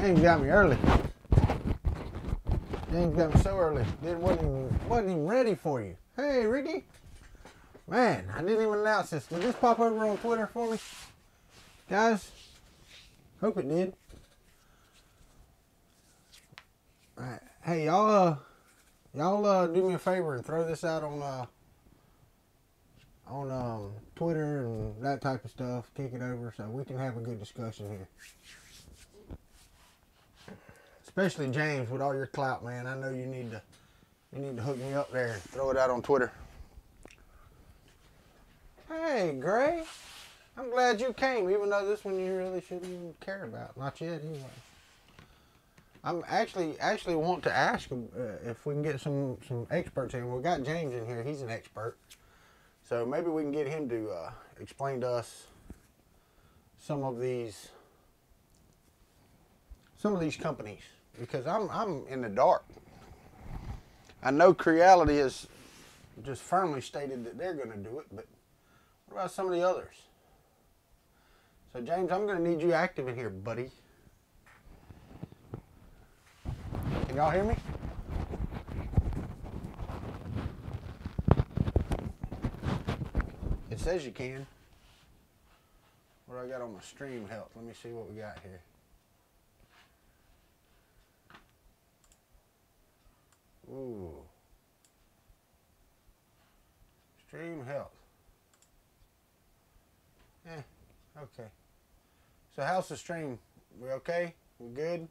James got me early. James got me so early. Wasn't even ready for you. Hey, Ricky. Man, I didn't even announce this. Did this pop over on Twitter for me? Guys, hope it did. Alright. Hey, y'all do me a favor and throw this out on Twitter and that type of stuff. Kick it over so we can have a good discussion here. Especially James, with all your clout, man. I know you need to hook me up there and throw it out on Twitter. Hey, Gray. I'm glad you came, even though this one you really shouldn't even care about. Not yet, anyway. I'm actually want to ask if we can get some experts in. We got James in here. He's an expert. So maybe we can get him to explain to us some of these companies, because I'm in the dark. I know Creality has just firmly stated that they're going to do it, but what about some of the others? So James, I'm going to need you active in here, buddy. Can y'all hear me? It says you can. What do I got on my stream health? Let me see what we got here. Ooh. Stream health. Okay. So how's the stream? We okay? We good?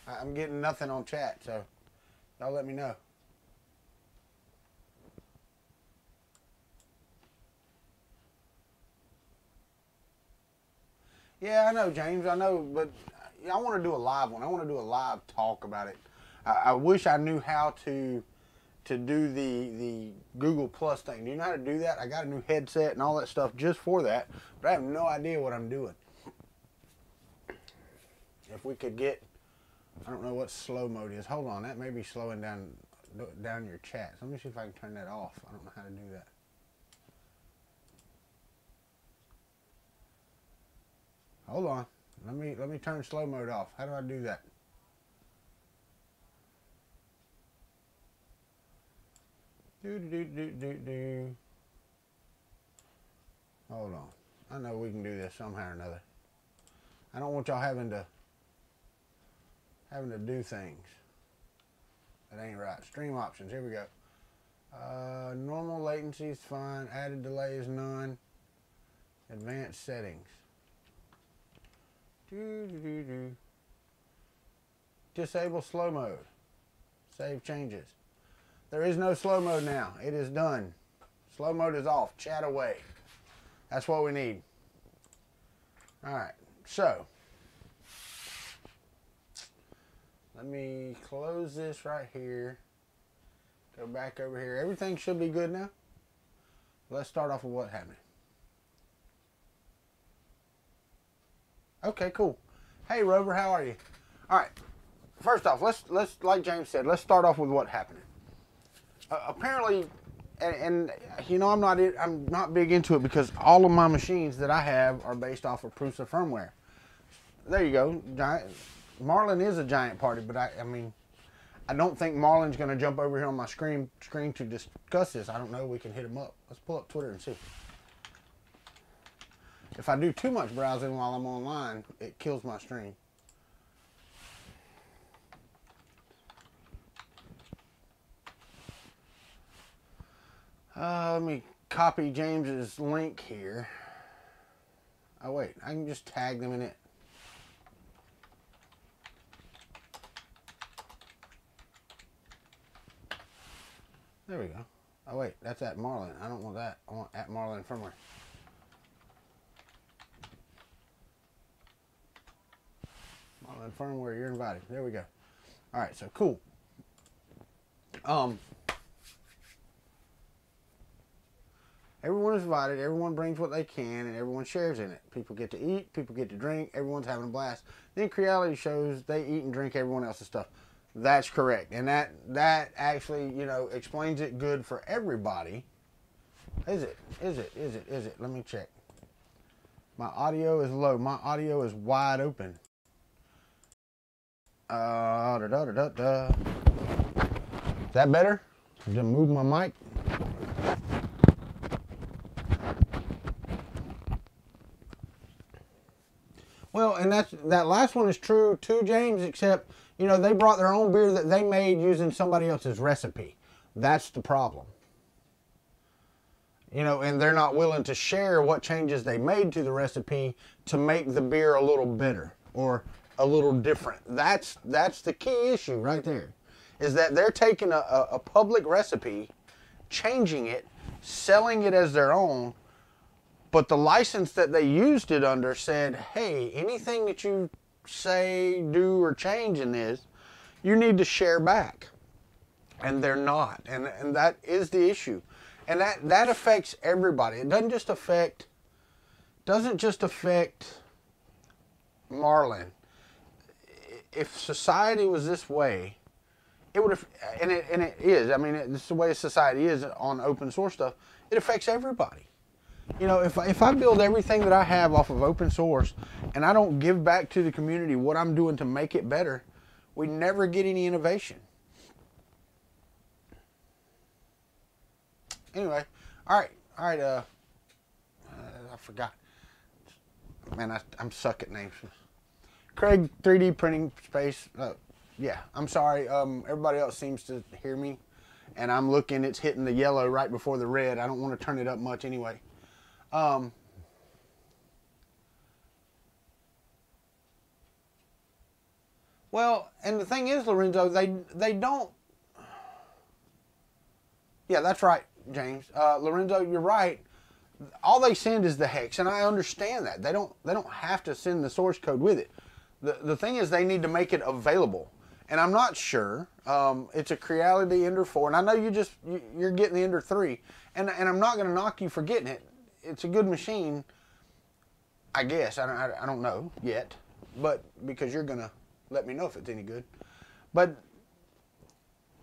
I'm getting nothing on chat, so y'all let me know. Yeah, I know, James. I know, but I want to do a live one. I want to do a live talk about it. I wish I knew how to do the Google Plus thing. Do you know how to do that? I got a new headset and all that stuff just for that, but I have no idea what I'm doing. If we could get, I don't know what slow mode is. Hold on, that may be slowing down your chat. So let me see if I can turn that off. I don't know how to do that. Hold on. Let me turn slow mode off. How do I do that? Hold on. I know we can do this somehow or another. I don't want y'all having to do things that ain't right. Stream options. Here we go. Normal latency is fine. Added delay is none. Advanced settings. Disable slow mode. Save changes. There is no slow mode now. It is done. Slow mode is off. Chat away. That's what we need. Alright, so let me close this right here. Go back over here. Everything should be good now. Let's start off with what happened. Okay, cool. Hey Rover, how are you? Alright. First off, let's like James said, let's start off with what happened. Apparently, and you know, I'm not big into it because all of my machines that I have are based off of proofs of firmware. There you go. Marlon is a giant party, but I mean, I don't think Marlon's going to jump over here on my screen to discuss this. I don't know. We can hit him up. Let's pull up Twitter and see. If I do too much browsing while I'm online, it kills my stream. Let me copy James's link here. Oh wait, I can just tag them in it. There we go. Oh wait, that's at Marlon. I don't want that. I want at Marlon firmware. Marlon firmware, you're invited. There we go. All right, so cool. Everyone is invited, everyone brings what they can, and everyone shares in it. People get to eat, people get to drink, everyone's having a blast. Then Creality shows they eat and drink everyone else's stuff. That's correct. And that actually, you know, explains it good for everybody. Is it? Let me check. My audio is low. My audio is wide open. Is that better? Just move my mic. Well, and that last one is true too, James, except, you know, they brought their own beer that they made using somebody else's recipe. That's the problem. You know, and they're not willing to share what changes they made to the recipe to make the beer a little better or a little different. That's the key issue right there, is that they're taking a public recipe, changing it, selling it as their own, but the license that they used it under said, hey, anything that you say, do, or change in this, you need to share back. And they're not. And that is the issue. And that affects everybody. It doesn't just affect Marlin. If society was this way, it would have, and it is. I mean, it's the way society is on open source stuff. It affects everybody. You know, if I build everything that I have off of open source and I don't give back to the community what I'm doing to make it better, we never get any innovation. Anyway, all right. I forgot. Man, I'm suck at names. Craig, 3D printing space. Yeah, I'm sorry. Everybody else seems to hear me, and I'm looking. It's hitting the yellow right before the red. I don't want to turn it up much anyway. Well, and the thing is, Lorenzo, they don't. Yeah, that's right, James. Lorenzo, you're right. All they send is the hex, and I understand that. They don't have to send the source code with it. The thing is, they need to make it available. And I'm not sure. It's a Creality Ender 4, and I know you're getting the Ender 3, and I'm not going to knock you for getting it. It's a good machine, I guess. I don't know yet, but because you're going to let me know if it's any good. But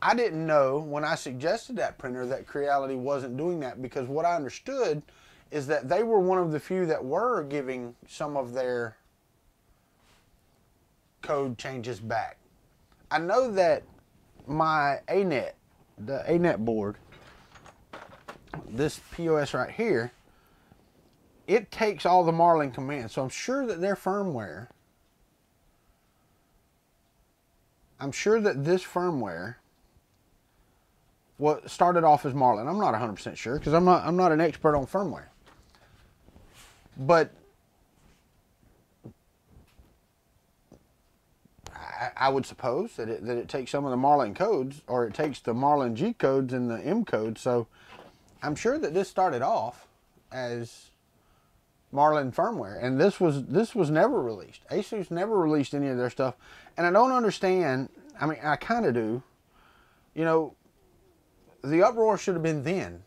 I didn't know when I suggested that printer that Creality wasn't doing that, because what I understood is that they were one of the few that were giving some of their code changes back. I know that my ANET, the ANET board, this POS right here, it takes all the Marlin commands. So I'm sure that their firmware, this firmware started off as Marlin. I'm not 100% sure because I'm not an expert on firmware. But I would suppose that it takes some of the Marlin codes, or it takes the Marlin G codes and the M codes. So I'm sure that this started off as Marlin firmware, and this was never released. ASUS never released any of their stuff, and I don't understand. I mean, I kind of do. You know, the uproar should have been then.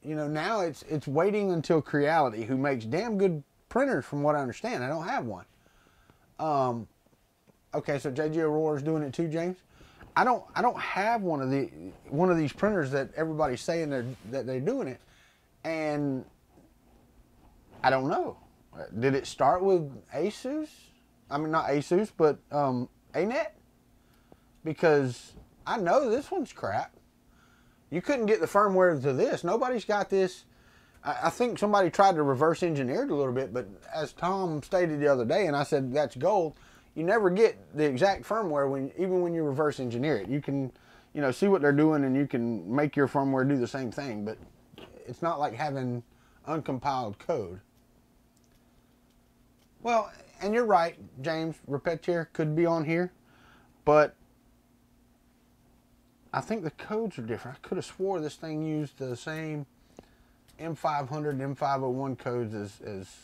You know, now it's waiting until Creality, who makes damn good printers from what I understand. I don't have one. Okay, so JG Aurora's doing it too, James. I don't have one of these printers that everybody's saying that they're doing it, and I don't know. Did it start with ASUS? I mean, not ASUS, but ANET? Because I know this one's crap. You couldn't get the firmware to this. Nobody's got this. I think somebody tried to reverse engineer it a little bit, but as Tom stated the other day, and I said that's gold, you never get the exact firmware even when you reverse engineer it. You can, you know, see what they're doing and you can make your firmware do the same thing, but it's not like having uncompiled code. Well, and you're right, James, Repetier could be on here, but I think the codes are different. I could have swore this thing used the same M500 and M501 codes as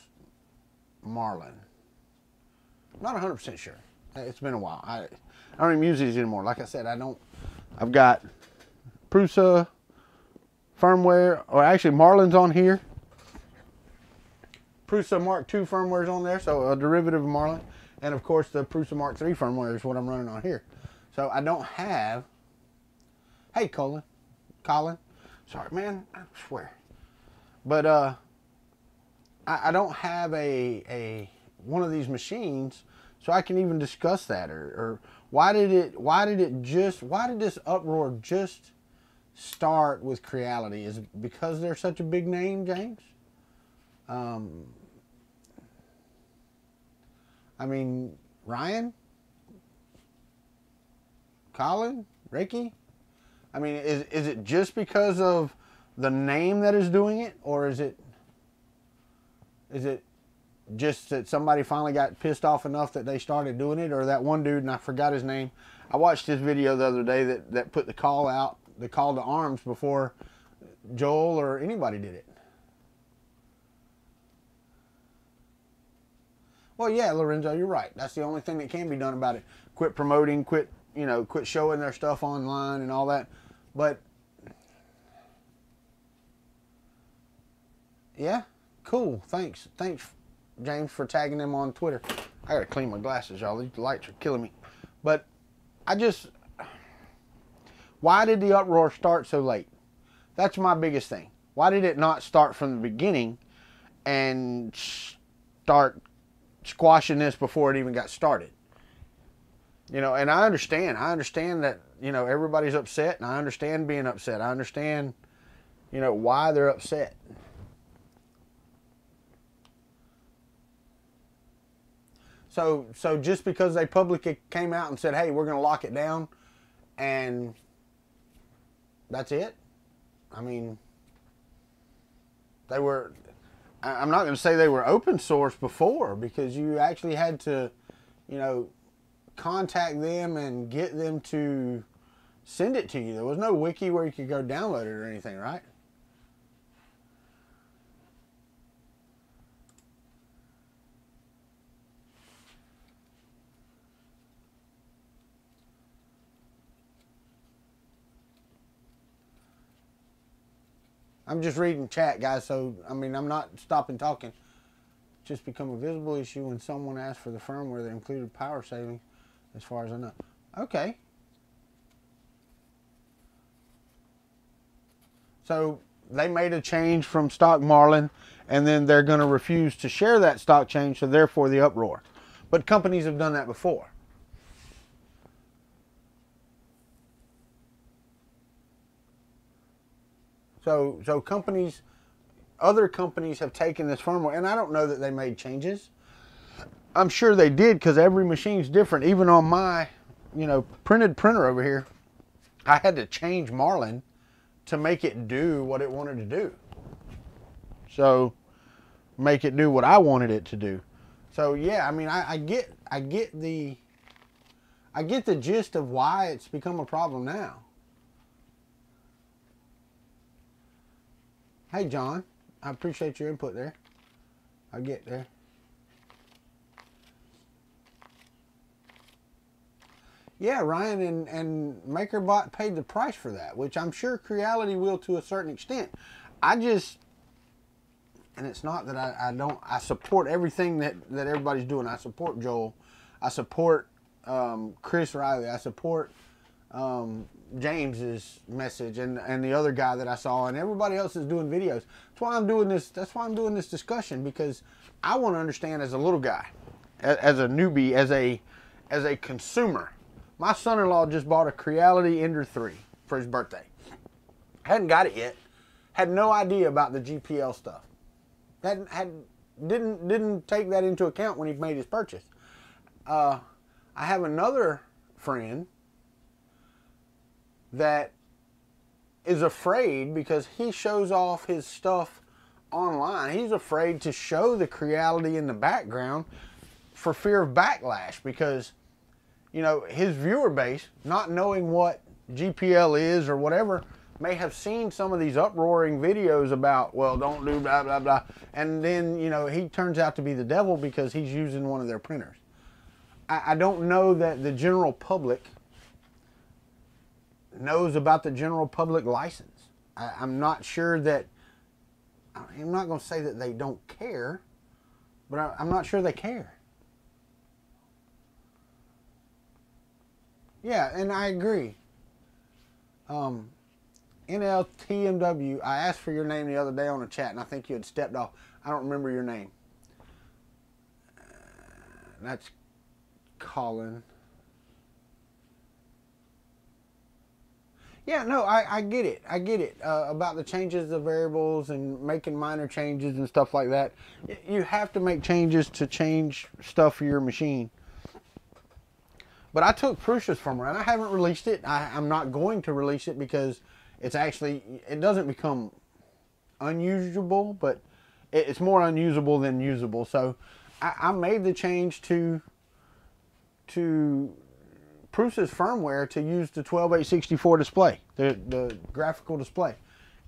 Marlin. Not 100% sure. It's been a while. I don't even use these anymore. Like I said, I've got Prusa firmware, or actually Marlin's on here. Prusa Mark II firmware's on there, so a derivative of Marlin. And of course the Prusa Mark III firmware is what I'm running on here. So I don't have, hey Colin, sorry man, I swear. But I don't have a one of these machines, so I can even discuss that or Why did this uproar just start with Creality? Is it because they're such a big name, James? I mean, Ryan? Colin? Ricky? I mean, is it just because of the name that is doing it? Or is it just that somebody finally got pissed off enough that they started doing it? Or that one dude, and I forgot his name. I watched his video the other day that put the call out, the call to arms before Joel or anybody did it. Well, yeah, Lorenzo, you're right. That's the only thing that can be done about it. Quit promoting, quit showing their stuff online and all that. But yeah, cool. Thanks, James, for tagging them on Twitter. I gotta clean my glasses, y'all. These lights are killing me. But why did the uproar start so late? That's my biggest thing. Why did it not start from the beginning and start squashing this before it even got started? And I understand that, everybody's upset, and I understand being upset. I understand, why they're upset. So just because they publicly came out and said, hey, we're going to lock it down, and that's it? I mean, I'm not going to say they were open source before, because you actually had to, contact them and get them to send it to you. There was no wiki where you could go download it or anything, right? I'm just reading chat, guys, so, I mean, I'm not stopping talking. Just become a visible issue when someone asks for the firmware that included power saving, as far as I know. Okay. So they made a change from stock Marlin, and then they're going to refuse to share that stock change, so therefore the uproar. But companies have done that before. So other companies have taken this firmware, and I don't know that they made changes. I'm sure they did, because every machine's different. Even on my, printed printer over here, I had to change Marlin to make it do what it wanted to do. So, make it do what I wanted it to do. So yeah, I mean, I get the gist of why it's become a problem now. Hey, John, I appreciate your input there. I'll get there. Yeah, Ryan and MakerBot paid the price for that, which I'm sure Creality will to a certain extent. And it's not that I support everything that everybody's doing. I support Joel. I support Chris Riley. I support James's message and the other guy that I saw, and everybody else is doing videos. That's why I'm doing this. That's why I'm doing this discussion, because I want to understand, as a little guy, as a newbie, as a consumer. My son-in-law just bought a Creality Ender 3 for his birthday. Hadn't got it yet. Had no idea about the GPL stuff. Didn't take that into account when he made his purchase. I have another friend that is afraid, because he shows off his stuff online. He's afraid to show the Creality in the background for fear of backlash, because his viewer base, not knowing what GPL is or whatever, may have seen some of these uproaring videos about, well, don't do blah blah blah, and then he turns out to be the devil because he's using one of their printers. I don't know that the general public knows about the general public license. I'm not sure that, I'm not going to say that they don't care, but I'm not sure they care. Yeah, and I agree. NLTMW, I asked for your name the other day on the chat, and I think you had stepped off. I don't remember your name. That's Colin. Yeah, no, I get it. I get it about the changes of variables and making minor changes and stuff like that. You have to make changes to change stuff for your machine. But I took Prusa's firmware and I haven't released it. I'm not going to release it because it's actually, it doesn't become unusable, but it's more unusable than usable. So I made the change to Prusa's firmware to use the 12864 display, the graphical display.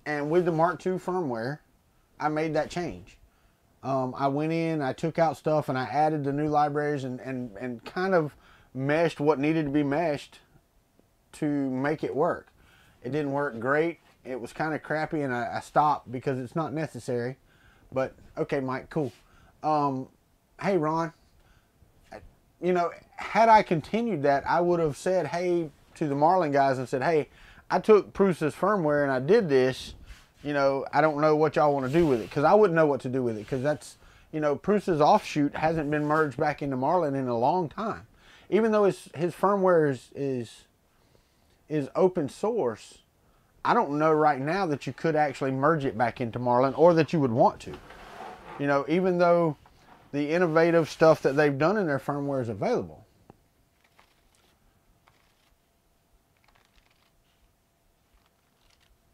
And with the Mark II firmware, I made that change. I went in, I took out stuff, and I added the new libraries and kind of meshed what needed to be meshed to make it work. It didn't work great. It was kind of crappy, and I stopped because it's not necessary. But, okay, Mike, cool. Hey, Ron. You know, had I continued that, I would have said, hey, to the Marlin guys and said, hey, I took Prusa's firmware and I did this. You know, I don't know what y'all want to do with it, because I wouldn't know what to do with it, because that's, you know, Prusa's offshoot hasn't been merged back into Marlin in a long time. Even though his firmware is open source, I don't know right now that you could actually merge it back into Marlin, or that you would want to. You know, even though the innovative stuff that they've done in their firmware is available.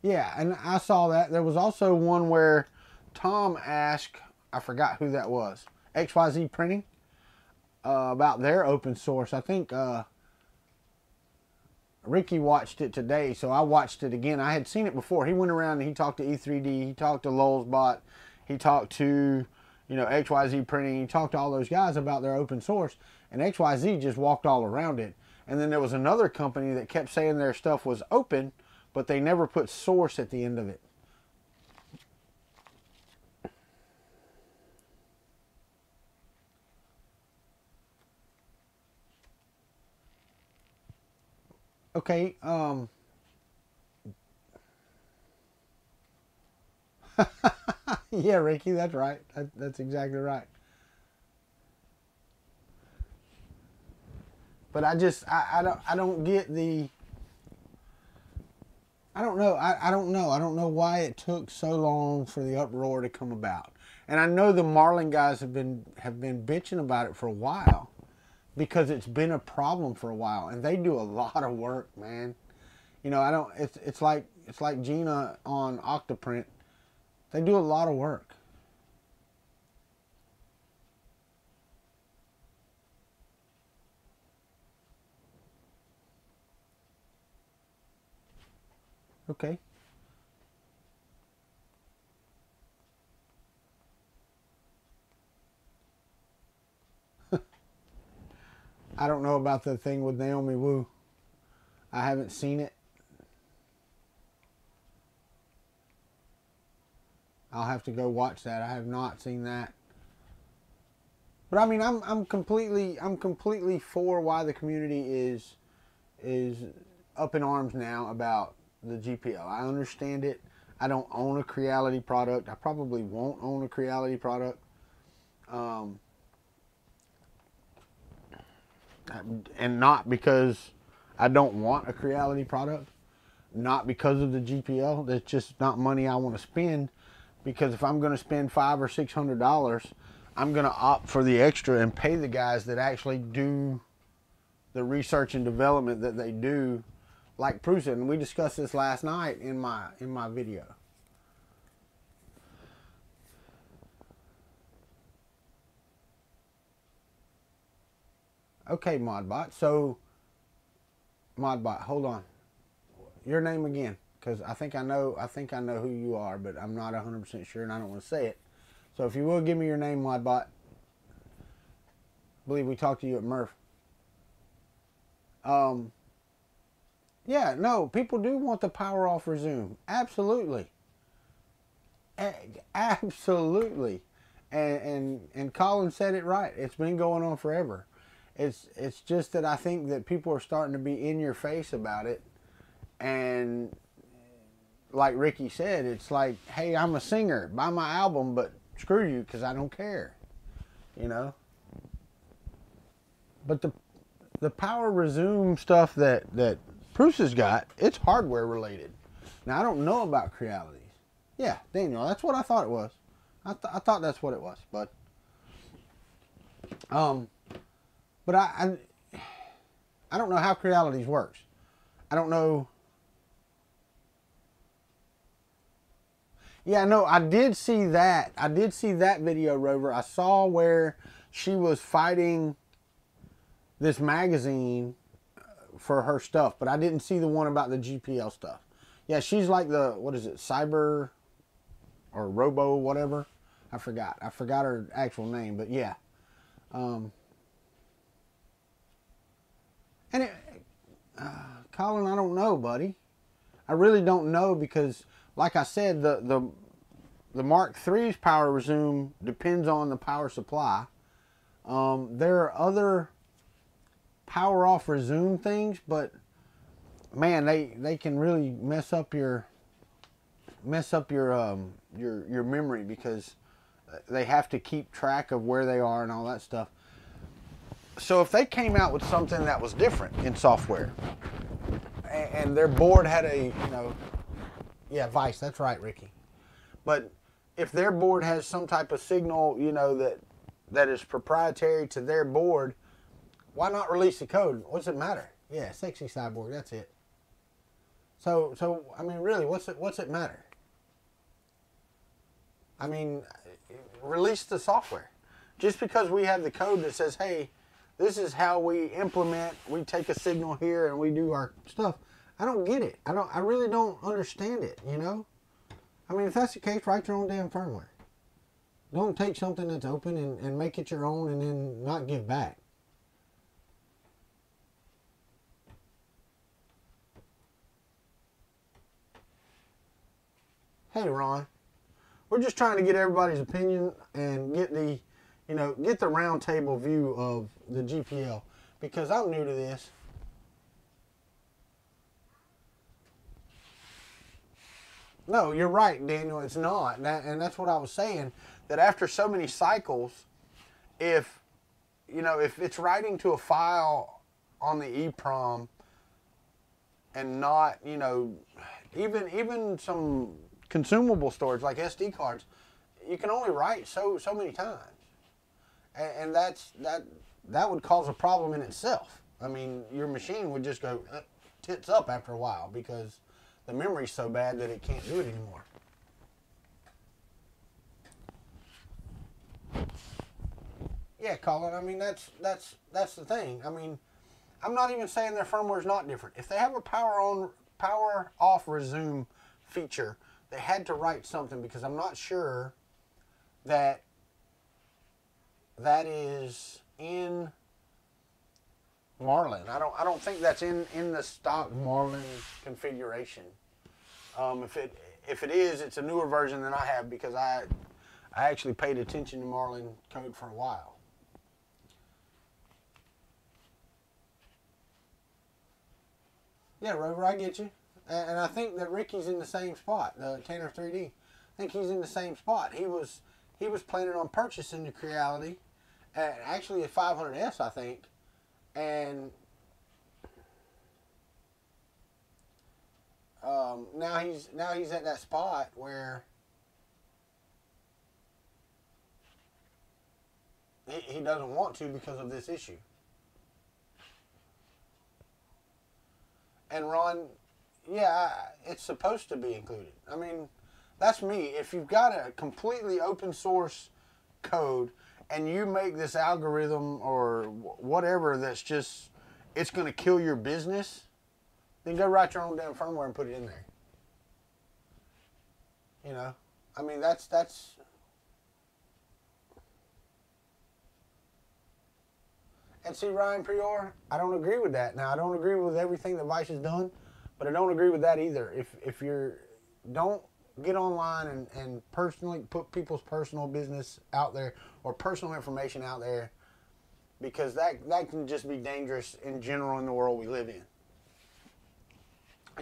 Yeah, and I saw that. There was also one where Tom asked, I forgot who that was, XYZ Printing, about their open source. I think Ricky watched it today, so I watched it again. I had seen it before. He went around and he talked to E3D, he talked to Lowellsbot, he talked to, you know, XYZ Printing. He talked to all those guys about their open source, and XYZ just walked all around it. And then there was another company that kept saying their stuff was open, but they never put source at the end of it. Okay, yeah, Ricky, that's right. That's exactly right. But I don't get the, I don't know. I don't know. I don't know why it took so long for the uproar to come about. And I know the Marlin guys have been bitching about it for a while, because it's been a problem for a while, and they do a lot of work, man. You know, I don't. It's like Gina on Octoprint. They do a lot of work. Okay. I don't know about the thing with Naomi Wu. I haven't seen it. I'll have to go watch that. I have not seen that. But I mean, I'm completely for why the community is up in arms now about the GPL. I understand it. I don't own a Creality product. I probably won't own a Creality product. And not because I don't want a Creality product, not because of the GPL. That's just not money I want to spend, because if I'm going to spend $500 or $600, I'm going to opt for the extra and pay the guys that actually do the research and development that they do, like Prusa. And we discussed this last night in my video. Okay, Modbot. So, Modbot, hold on. Your name again, because I think I know who you are, but I'm not 100% sure, and I don't want to say it. So, if you will give me your name, Modbot. I believe we talked to you at Murph. Yeah, no, people do want the power off resume. Absolutely. Absolutely. And Colin said it right. It's been going on forever. It's just that I think that people are starting to be in your face about it. And like Ricky said, it's like, hey, I'm a singer. Buy my album, but screw you, because I don't care. You know? But the power resume stuff that Prusa's got, it's hardware related. Now, I don't know about Crealities. Yeah, Daniel, that's what I thought it was. I thought that's what it was, but I don't know how Crealities works. I don't know. Yeah, no, I did see that. I did see that video, Rover. I saw where she was fighting this magazine for her stuff, but I didn't see the one about the GPL stuff. Yeah, she's like the, what is it, Cyber or Robo, whatever. I forgot her actual name, but yeah. And Colin, I don't know, buddy. I really don't know because, like I said, the Mark III's power resume depends on the power supply. There are other power off resume things, but man, they can really mess up your memory because they have to keep track of where they are and all that stuff. So if they came out with something that was different in software, and their board had a, you know, yeah, Vice, that's right, Ricky. But if their board has some type of signal, you know, that is proprietary to their board, why not release the code? What's it matter? Yeah, sexy cyborg, that's it. So I mean, really, what's it matter? I mean, release the software. Just because we have the code that says, hey, this is how we implement, we take a signal here and we do our stuff. I don't get it. I really don't understand it, you know? I mean, if that's the case, write your own damn firmware. Don't take something that's open and make it your own and then not give back. Hey, Ron. We're just trying to get everybody's opinion and get the, you know, get the round table view of the GPL because I'm new to this. No, you're right, Daniel. It's not, and that's what I was saying. That after so many cycles, if it's writing to a file on the EEPROM and not, you know, even some consumable storage like SD cards, you can only write so many times, and that would cause a problem in itself. I mean, your machine would just go tits up after a while because the memory's so bad that it can't do it anymore. Yeah, Colin, I mean, that's the thing. I mean, I'm not even saying their firmware's not different. If they have a power off resume feature, they had to write something because I'm not sure that is in Marlin. I don't think that's in the stock Marlin configuration. If it is, it's a newer version than I have because I actually paid attention to Marlin code for a while. Yeah, Rover, I get you. And I think that Ricky's in the same spot, Tanner 3D. I think he's in the same spot. He was planning on purchasing the Creality, actually a 500S, I think, and now he's at that spot where he doesn't want to because of this issue. And Ron, yeah, it's supposed to be included. I mean, that's me. If you've got a completely open source code and you make this algorithm or whatever that's just, it's going to kill your business, then go write your own damn firmware and put it in there. You know, I mean, that's. And see, Ryan Prior, I don't agree with that. Now, I don't agree with everything that Vice has done, but I don't agree with that either. If you're, don't get online and personally put people's personal business out there or personal information out there, because that can just be dangerous in general in the world we live in.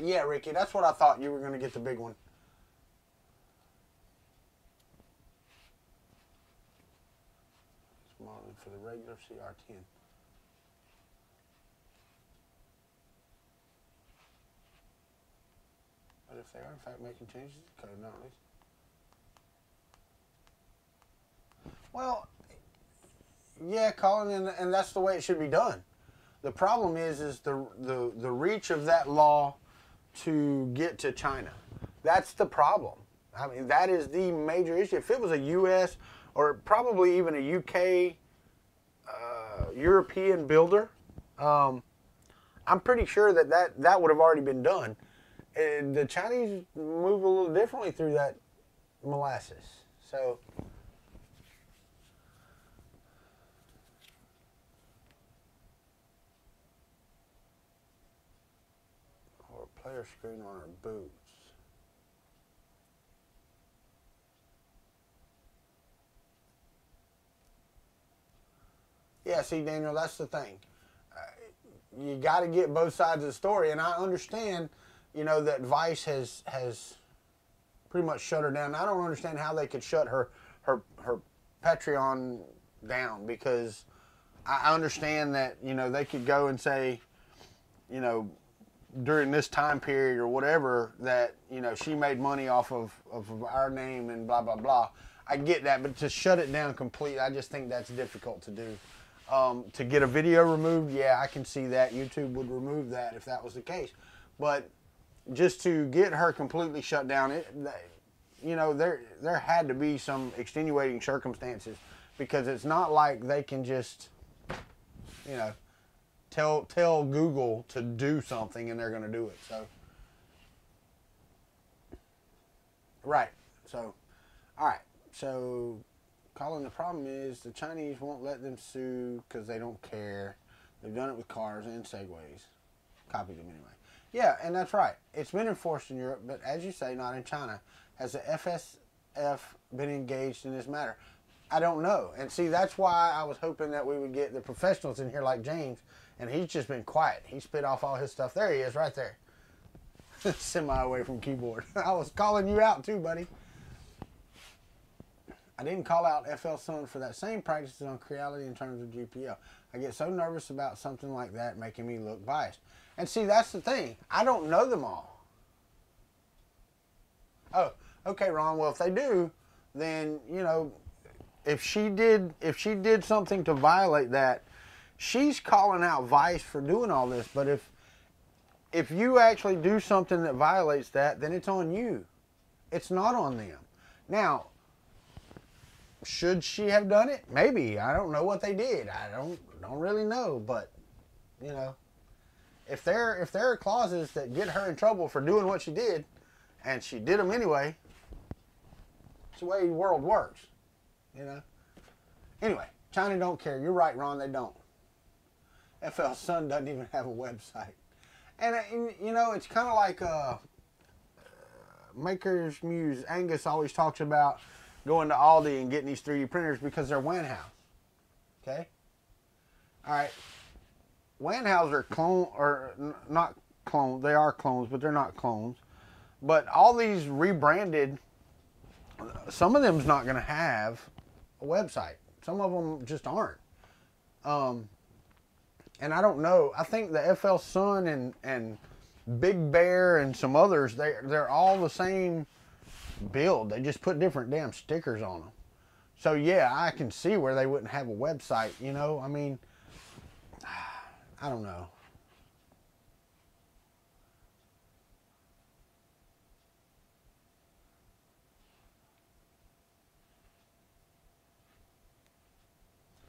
Yeah, Ricky, that's what I thought you were going to get the big one. Modeling for the regular CR10. But if they are in fact making changes to the code, not least. Well, yeah, Colin, and that's the way it should be done. The problem is the reach of that law to get to China. That's the problem. I mean, that is the major issue. If it was a U.S. or probably even a UK, European builder, I'm pretty sure that would have already been done. And the Chinese move a little differently through that molasses. So, or player screen on our boots. Yeah, see, Daniel, that's the thing. You got to get both sides of the story, and I understand, you know, that Vice has pretty much shut her down. I don't understand how they could shut her Patreon down, because I understand that, you know, they could go and say, you know, during this time period or whatever, that, you know, she made money off of our name and blah, blah, blah. I get that, but to shut it down completely, I just think that's difficult to do. To get a video removed, yeah, I can see that. YouTube would remove that if that was the case. But just to get her completely shut down, you know, there had to be some extenuating circumstances, because it's not like they can just, you know, tell Google to do something and they're going to do it. So, right. So, all right. So, Colin, the problem is the Chinese won't let them sue because they don't care. They've done it with cars and Segways. Copied them anyway. Yeah, and that's right. It's been enforced in Europe, but as you say, not in China. Has the FSF been engaged in this matter? I don't know. And see, that's why I was hoping that we would get the professionals in here like James, and he's just been quiet. He spit off all his stuff. There he is, right there. Semi away from keyboard. I was calling you out too, buddy. I didn't call out FL Sun for that same practices on Creality in terms of GPL. I get so nervous about something like that making me look biased. And see, that's the thing. I don't know them all. Oh, okay, Ron. Well, if they do, then, you know, if she did something to violate that, she's calling out Vice for doing all this. But if you actually do something that violates that, then it's on you. It's not on them. Now, should she have done it? Maybe. I don't know what they did. I don't really know. But, you know, if there are clauses that get her in trouble for doing what she did, and she did them anyway, it's the way the world works, you know. Anyway, China don't care. You're right, Ron. They don't. FL Sun doesn't even have a website. And you know, it's kind of like Maker's Muse. Angus always talks about going to Aldi and getting these 3D printers because they're WAN house. Okay? All right. WAN house are not clones. They are clones, but they're not clones. But all these rebranded, some of them's not going to have a website. Some of them just aren't. And I don't know. I think the FL Sun and Big Bear and some others, they're all the same build. They just put different damn stickers on them. So yeah, I can see where they wouldn't have a website, you know. I mean, I don't know.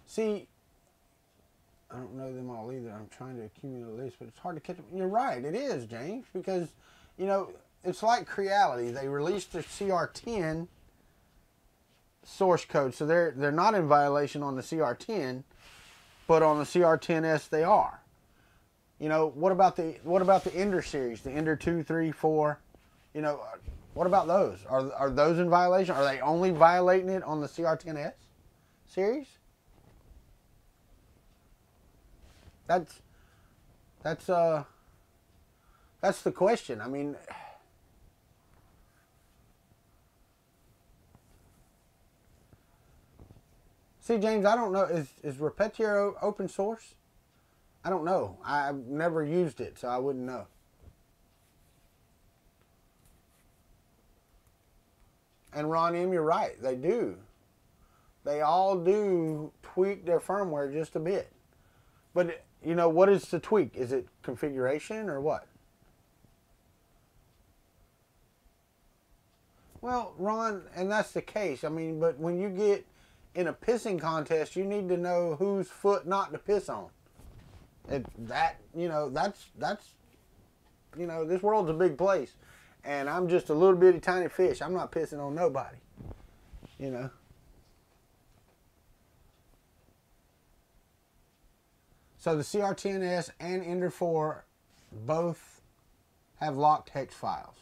See, I don't know them all either. I'm trying to accumulate a list, but it's hard to catch up. You're right, it is, James, because, you know, it's like Creality. They released their CR10 source code, so they're not in violation on the CR10, but on the CR10S they are. You know, what about the Ender series, the Ender 2, 3, 4? You know, what about those? Are those in violation? Are they only violating it on the CR10S series? That's the question. I mean, see, James, I don't know. Is Repetio open source? I don't know. I've never used it, so I wouldn't know. And Ron M., you're right. They do. They all do tweak their firmware just a bit. But, you know, what is the tweak? Is it configuration or what? Well, Ron, and that's the case. I mean, but when you get in a pissing contest, you need to know whose foot not to piss on. That's, you know, this world's a big place. And I'm just a little bitty tiny fish. I'm not pissing on nobody, you know. So the CR10S and Ender 4 both have locked hex files.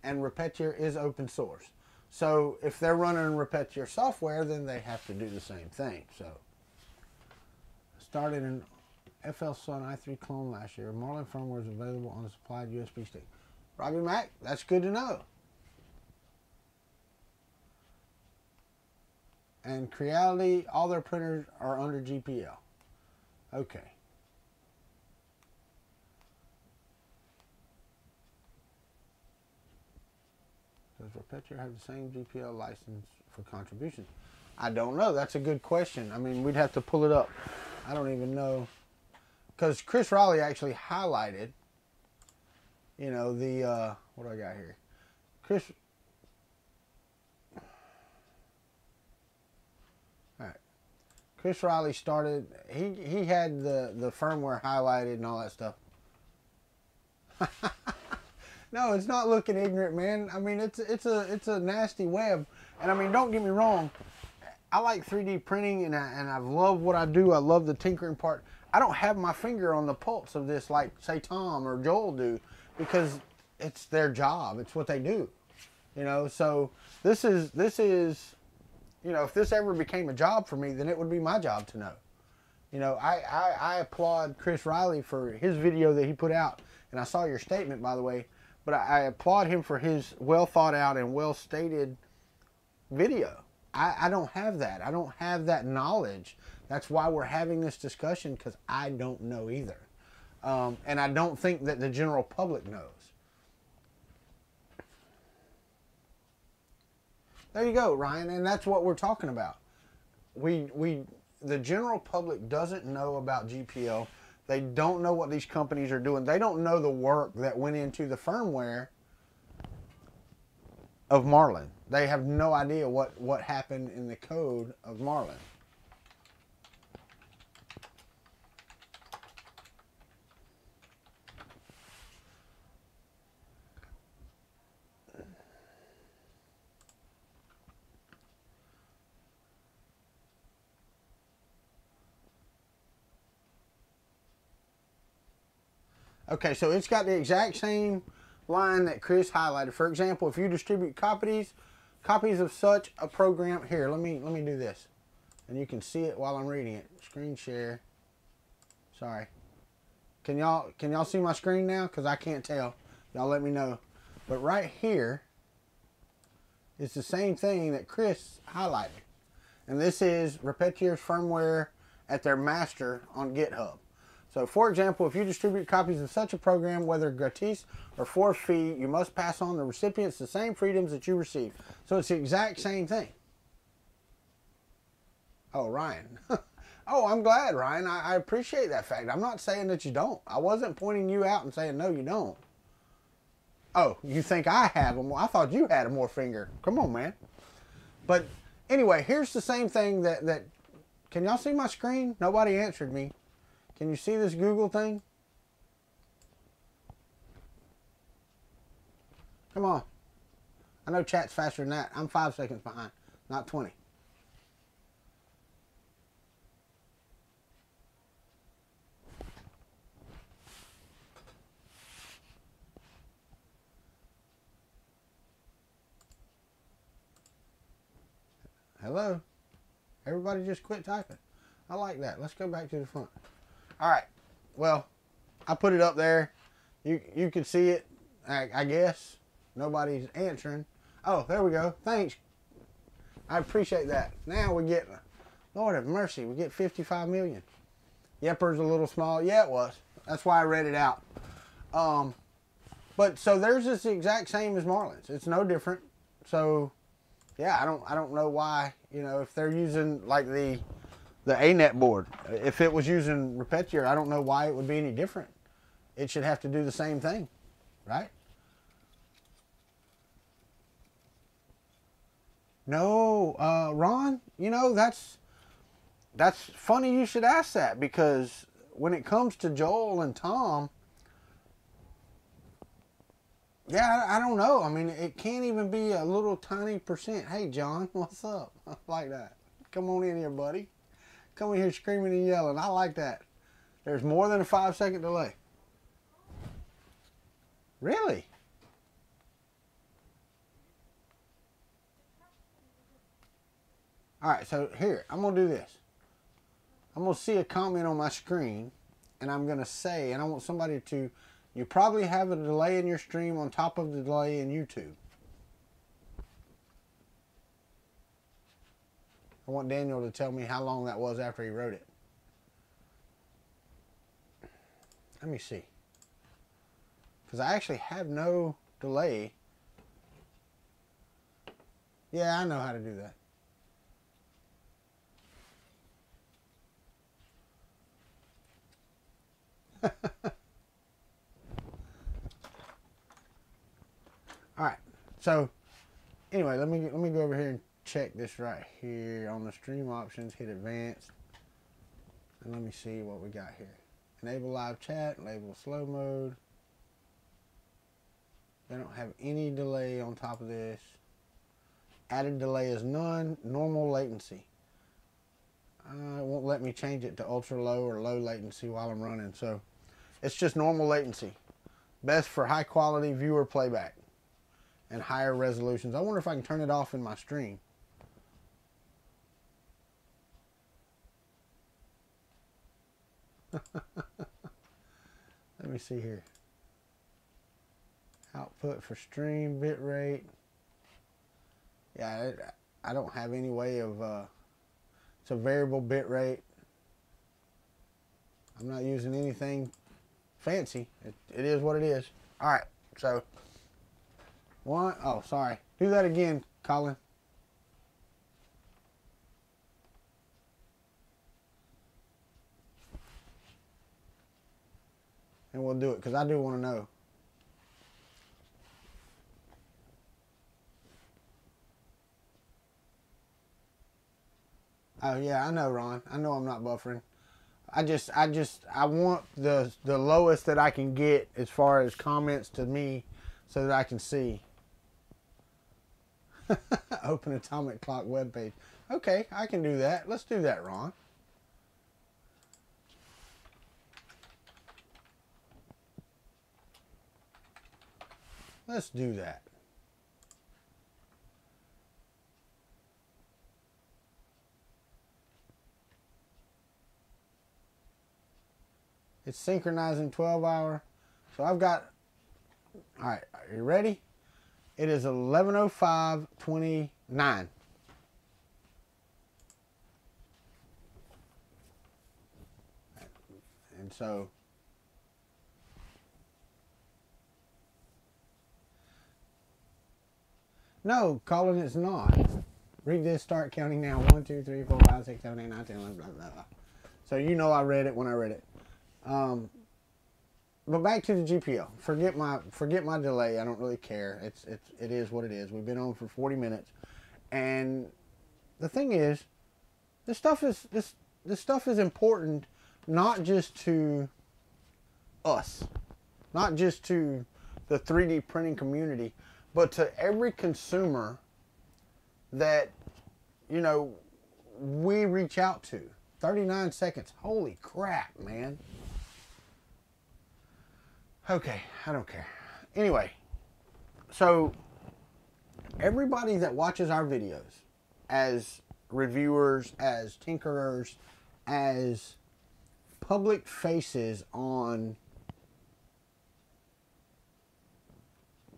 And Repetier is open source. So if they're running Repetier software, then they have to do the same thing. So started an FL Sun i3 clone last year. Marlin firmware is available on a supplied USB stick. Robbie Mac, that's good to know. And Creality, all their printers are under GPL. Okay. Does Repetier have the same GPL license for contributions? I don't know. That's a good question. I mean, we'd have to pull it up. I don't even know. Because Chris Riley actually highlighted, you know, the, what do I got here? Chris Riley started, he had the firmware highlighted and all that stuff. No, it's not looking ignorant, man. I mean, it's a nasty web. And I mean, don't get me wrong. I like 3D printing and I love what I do. I love the tinkering part. I don't have my finger on the pulse of this like, say, Tom or Joel do, because it's their job. It's what they do. You know, so this is, you know, if this ever became a job for me, then it would be my job to know. You know, I applaud Chris Riley for his video that he put out. And I saw your statement, by the way. But I applaud him for his well thought out and well stated video. I don't have that. I don't have that knowledge. That's why we're having this discussion, because I don't know either. And I don't think that the general public knows. There you go, Ryan, and that's what we're talking about. The general public doesn't know about GPL. They don't know what these companies are doing. They don't know the work that went into the firmware of Marlin. They have no idea what happened in the code of Marlin. Okay, so it's got the exact same line that Chris highlighted. For example, if you distribute copies of such a program, here, let me do this, and you can see it while I'm reading it. Screen share. Sorry. Can y'all see my screen now? Because I can't tell. Y'all let me know. But right here is the same thing that Chris highlighted, and this is Repetier's firmware at their master on GitHub. So, for example, if you distribute copies of such a program, whether gratis or for a fee, you must pass on the recipients the same freedoms that you receive. So it's the exact same thing. Oh, Ryan. Oh, I'm glad, Ryan. I appreciate that fact. I'm not saying that you don't. I wasn't pointing you out and saying, no, you don't. Oh, you think I have them? I thought you had a more finger. Come on, man. But anyway, here's the same thing that can y'all see my screen? Nobody answered me. Can you see this Google thing? Come on. I know chat's faster than that. I'm 5 seconds behind, not 20. Hello? Everybody just quit typing. I like that. Let's go back to the front. All right, well, I put it up there. You can see it, I guess. Nobody's answering. Oh, there we go. Thanks. I appreciate that. Now we get, Lord have mercy, we get 55 million. Yepper's a little small. Yeah, it was. That's why I read it out. But so theirs is the exact same as Marlin's. It's no different. So yeah, I don't know why, you know, if they're using like the ANET board, if it was using Repetier, I don't know why it would be any different. It should have to do the same thing, right? No, Ron, you know, that's funny you should ask that, because when it comes to Joel and Tom, yeah, I don't know. I mean, it can't even be a little tiny percent. Hey, John, what's up? I like that. Come on in here, buddy. Come in here screaming and yelling. I like that. There's more than a 5-second delay. Really? All right, so here, I'm going to do this. I'm going to see a comment on my screen, and I'm going to say, and I want somebody to, you probably have a delay in your stream on top of the delay in YouTube. I want Daniel to tell me how long that was after he wrote it. Let me see. Because I actually have no delay. Yeah, I know how to do that. All right. So anyway, let me go over here and check this right here on the stream options. Hit advanced, and let me see what we got here. Enable live chat. Enable slow mode. They don't have any delay on top of this. Added delay is none. Normal latency. It won't let me change it to ultra low or low latency while I'm running. So it's just normal latency. Best for high quality viewer playback and higher resolutions. I wonder if I can turn it off in my stream. Let me see here. Output for stream bitrate. Yeah, I don't have any way of, it's a variable bitrate. I'm not using anything fancy. It is what it is. All right, so oh, sorry. Do that again, Colin. And we'll do it, because I do want to know. Oh yeah, I know, Ron. I know I'm not buffering. I want the lowest that I can get as far as comments to me, so that I can see. Open Atomic Clock webpage. Okay, I can do that. Let's do that, Ron. Let's do that. It's synchronizing 12-hour. So I've got, all right, are you ready? It is 11:05:29. And so, no, Colin, it's not. Read this, start counting now. 1, 2, 3, 4, 5, 6, 7, 8, 9, 10, 11, blah, blah, blah. So you know I read it when I read it. But back to the GPL. Forget my delay. I don't really care. It is what it is. We've been on for 40 minutes, and the thing is, this stuff is important, not just to us, not just to the 3D printing community, but to every consumer that, you know, we reach out to. 39 seconds. Holy crap, man. Okay, I don't care. Anyway, so everybody that watches our videos as reviewers, as tinkerers, as public faces on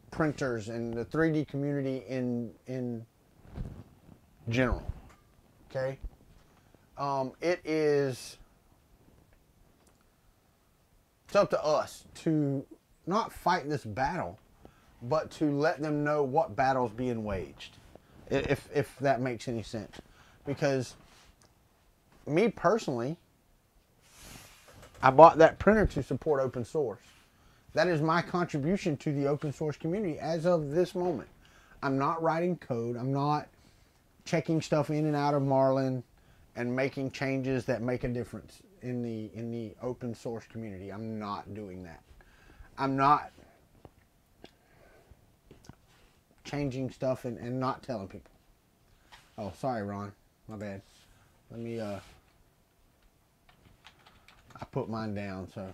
printers and the 3D community in general, okay? It's up to us to not fight this battle, but to let them know what battle's being waged, if that makes any sense. Because me personally, I bought that printer to support open source. That is my contribution to the open source community as of this moment. I'm not writing code. I'm not checking stuff in and out of Marlin and making changes that make a difference in the open source community. I'm not doing that. I'm not changing stuff and not telling people. Oh, sorry, Ron. My bad. Let me, I put mine down, so.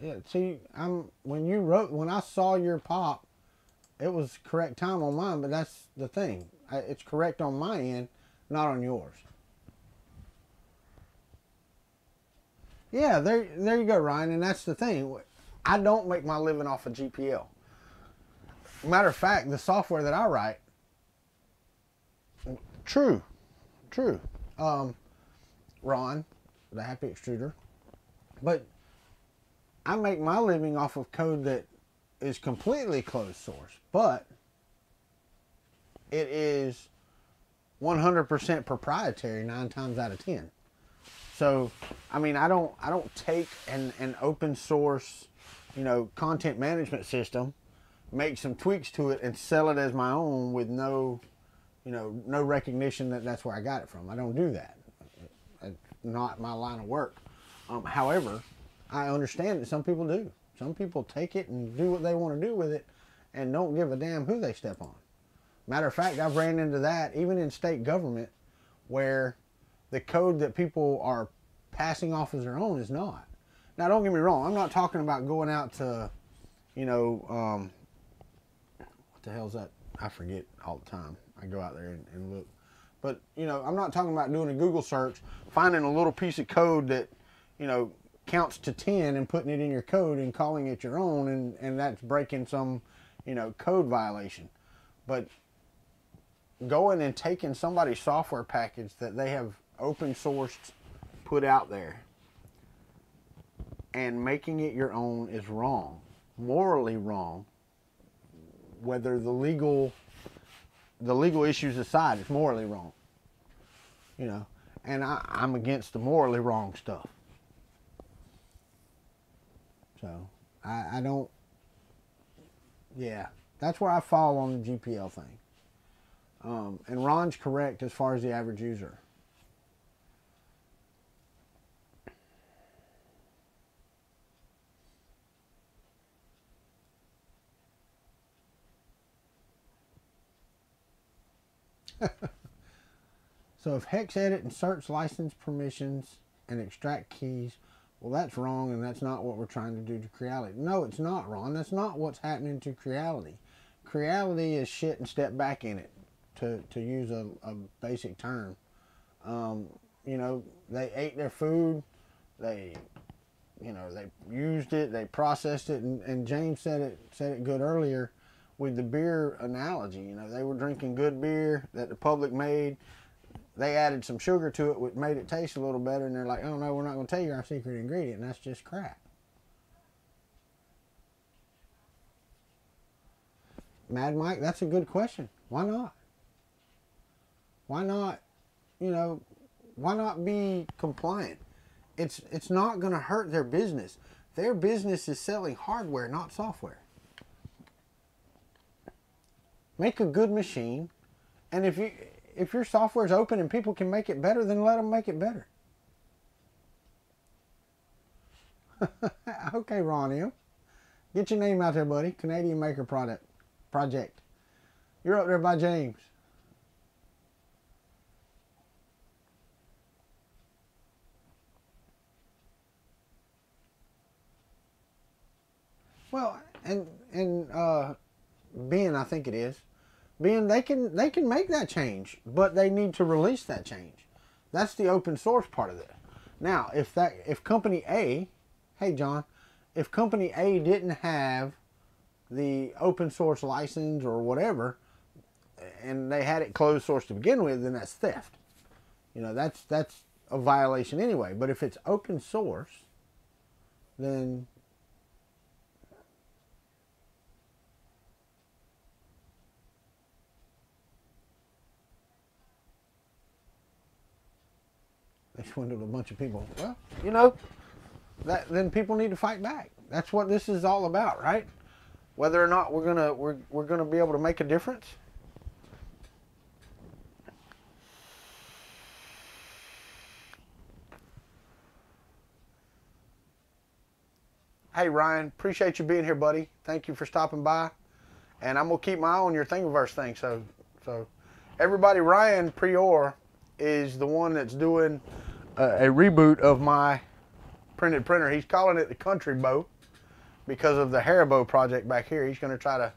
Yeah, see, when I saw your pop, it was correct time on mine, but that's the thing. It's correct on my end, not on yours. Yeah, there you go, Ryan, and that's the thing. I don't make my living off of GPL. Matter of fact, the software that I write, true, Ron, the Happy Extruder, but I make my living off of code that is completely closed source, but it is 100% proprietary 9 times out of 10. So, I mean, I don't take an open source, content management system, make some tweaks to it, and sell it as my own with no recognition that that's where I got it from. I don't do that. It's not my line of work. However, I understand that some people do. Some people take it and do what they want to do with it and don't give a damn who they step on. Matter of fact, I've ran into that even in state government where the code that people are passing off as their own is not. Now, don't get me wrong. I'm not talking about going out to, what the hell's that? I forget all the time. I go out there and look. But, I'm not talking about doing a Google search, finding a little piece of code that, counts to 10 and putting it in your code and calling it your own, and that's breaking some, code violation. But going and taking somebody's software package that they have open sourced, put out there, and making it your own is wrong. Morally wrong. Whether the legal issues aside, it's morally wrong. And I'm against the morally wrong stuff. So, I don't, yeah, that's where I fall on the GPL thing. And Ron's correct as far as the average user. So if hex edit and search license permissions and extract keys, well, that's wrong, and that's not what we're trying to do to Creality. No, it's not, Ron. That's not what's happening to Creality. Creality is shit and step back in it, to use a basic term. They ate their food, they used it, they processed it, and James said it good earlier with the beer analogy. They were drinking good beer that the public made. They added some sugar to it, which made it taste a little better, and they're like, oh no, we're not going to tell you our secret ingredient, and that's just crap. Mad Mike, that's a good question. Why not? Why not, why not be compliant? It's not going to hurt their business. Their business is selling hardware, not software. Make a good machine, and if your software is open and people can make it better, then let them make it better. Okay, Ron M. Get your name out there, buddy. Canadian Maker Project. You're up there by James. Well, and Ben, I think it is. Ben, they can make that change, but they need to release that change. That's the open source part of it. Now, if company A, hey John, if company A didn't have the open source license or whatever, and they had it closed source to begin with, then that's theft. That's a violation anyway. But if it's open source, then they swindled a bunch of people. Well, you know, then people need to fight back. That's what this is all about, right? Whether or not we're gonna be able to make a difference. Hey Ryan, appreciate you being here, buddy. Thank you for stopping by. And I'm gonna keep my eye on your Thingiverse thing. So everybody, Ryan Prior is the one that's doing a reboot of my printed printer. He's calling it the Kuntry bow because of the Haribo project back here. He's gonna try to,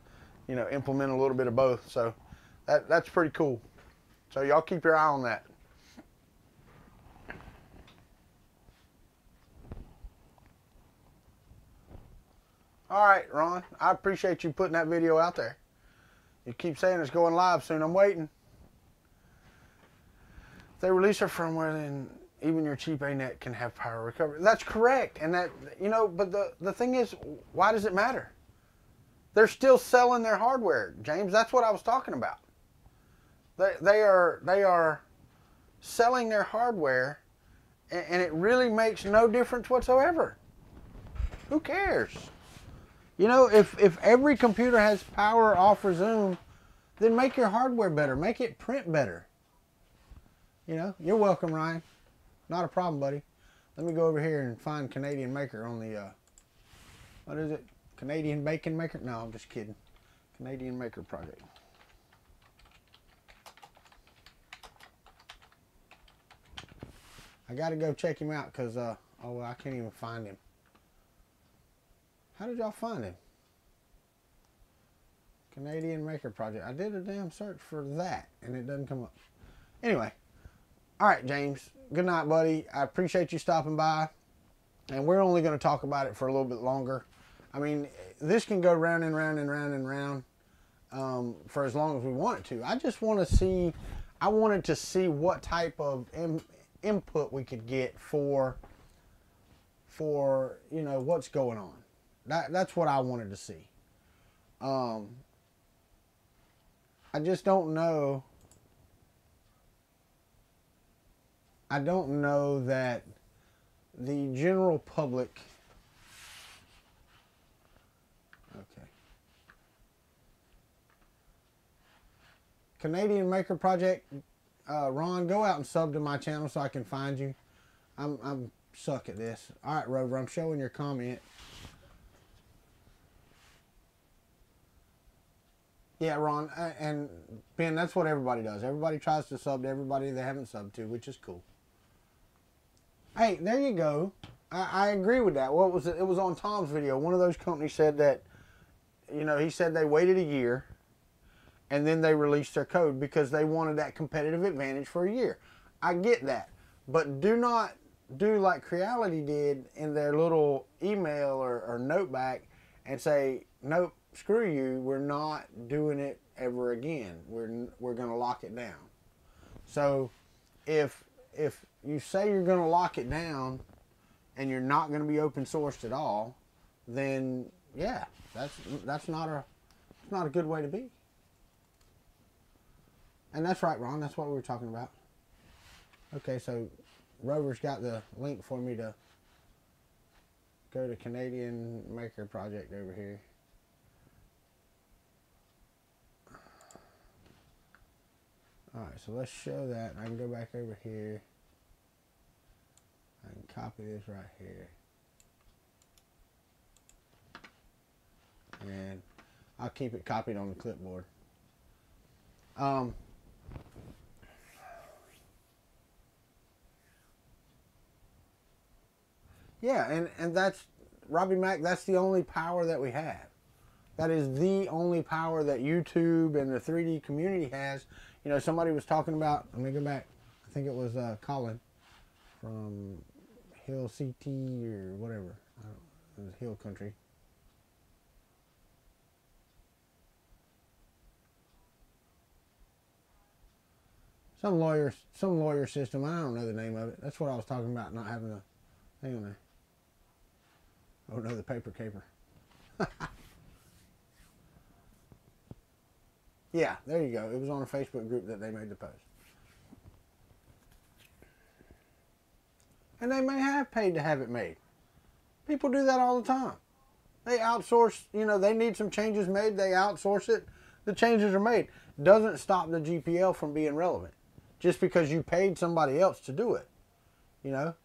you know, implement a little bit of both. So that's pretty cool. So y'all keep your eye on that. All right, Ron, I appreciate you putting that video out there. You keep saying it's going live soon. I'm waiting. If they release their firmware, then even your cheap ANET can have power recovery. That's correct. And that, you know, but the thing is, why does it matter? They're still selling their hardware, James. That's what I was talking about. They are selling their hardware, and it really makes no difference whatsoever. Who cares? You know, if every computer has power off resume, then make your hardware better. Make it print better. You know, you're welcome, Ryan. Not a problem, buddy. Let me go over here and find Canadian Maker on the, what is it? Canadian Bacon Maker? No, I'm just kidding. Canadian Maker Project. I got to go check him out because, oh, well, I can't even find him. How did y'all find him? Canadian Maker Project. I did a damn search for that, and it doesn't come up. Anyway. All right, James. Good night, buddy. I appreciate you stopping by. And we're only going to talk about it for a little bit longer. I mean, this can go round and round and round and round for as long as we want it to. I just want to see, I wanted to see what type of input we could get for you know, what's going on. That's what I wanted to see. I just don't know. I don't know that the general public. Okay. Canadian Maker Project. Ron, go out and sub to my channel so I can find you. I'm suck at this. All right, Rover, I'm showing your comment. Yeah, Ron, and Ben, that's what everybody does. Everybody tries to sub to everybody they haven't subbed to, which is cool. Hey, there you go. I agree with that. What was it? It was on Tom's video. One of those companies said that, you know, he said they waited a year and then they released their code because they wanted that competitive advantage for a year. I get that. But do not do like Creality did in their little email or note back and say, nope, screw you, we're not doing it ever again. We're going to lock it down. So if you say you're going to lock it down and you're not going to be open sourced at all, then yeah, that's not a good way to be. And that's right, Ron. That's what we were talking about. Okay, so Rover's got the link for me to go to Canadian Maker Project over here. Alright, so let's show that. I can go back over here. I can copy this right here. And I'll keep it copied on the clipboard. Yeah, and that's, Robbie Mac, that's the only power that we have. That is the only power that YouTube and the 3D community has. You know, somebody was talking about, let me go back, I think it was Colin from Hill CT or whatever. It was Hill Country. Some lawyer system. I don't know the name of it. That's what I was talking about, not having a thing on there. Oh no, the paper caper. Yeah, there you go. It was on a Facebook group that they made the post. And they may have paid to have it made. People do that all the time. They outsource, you know, they need some changes made, they outsource it, the changes are made. Doesn't stop the GPL from being relevant. Just because you paid somebody else to do it. You know?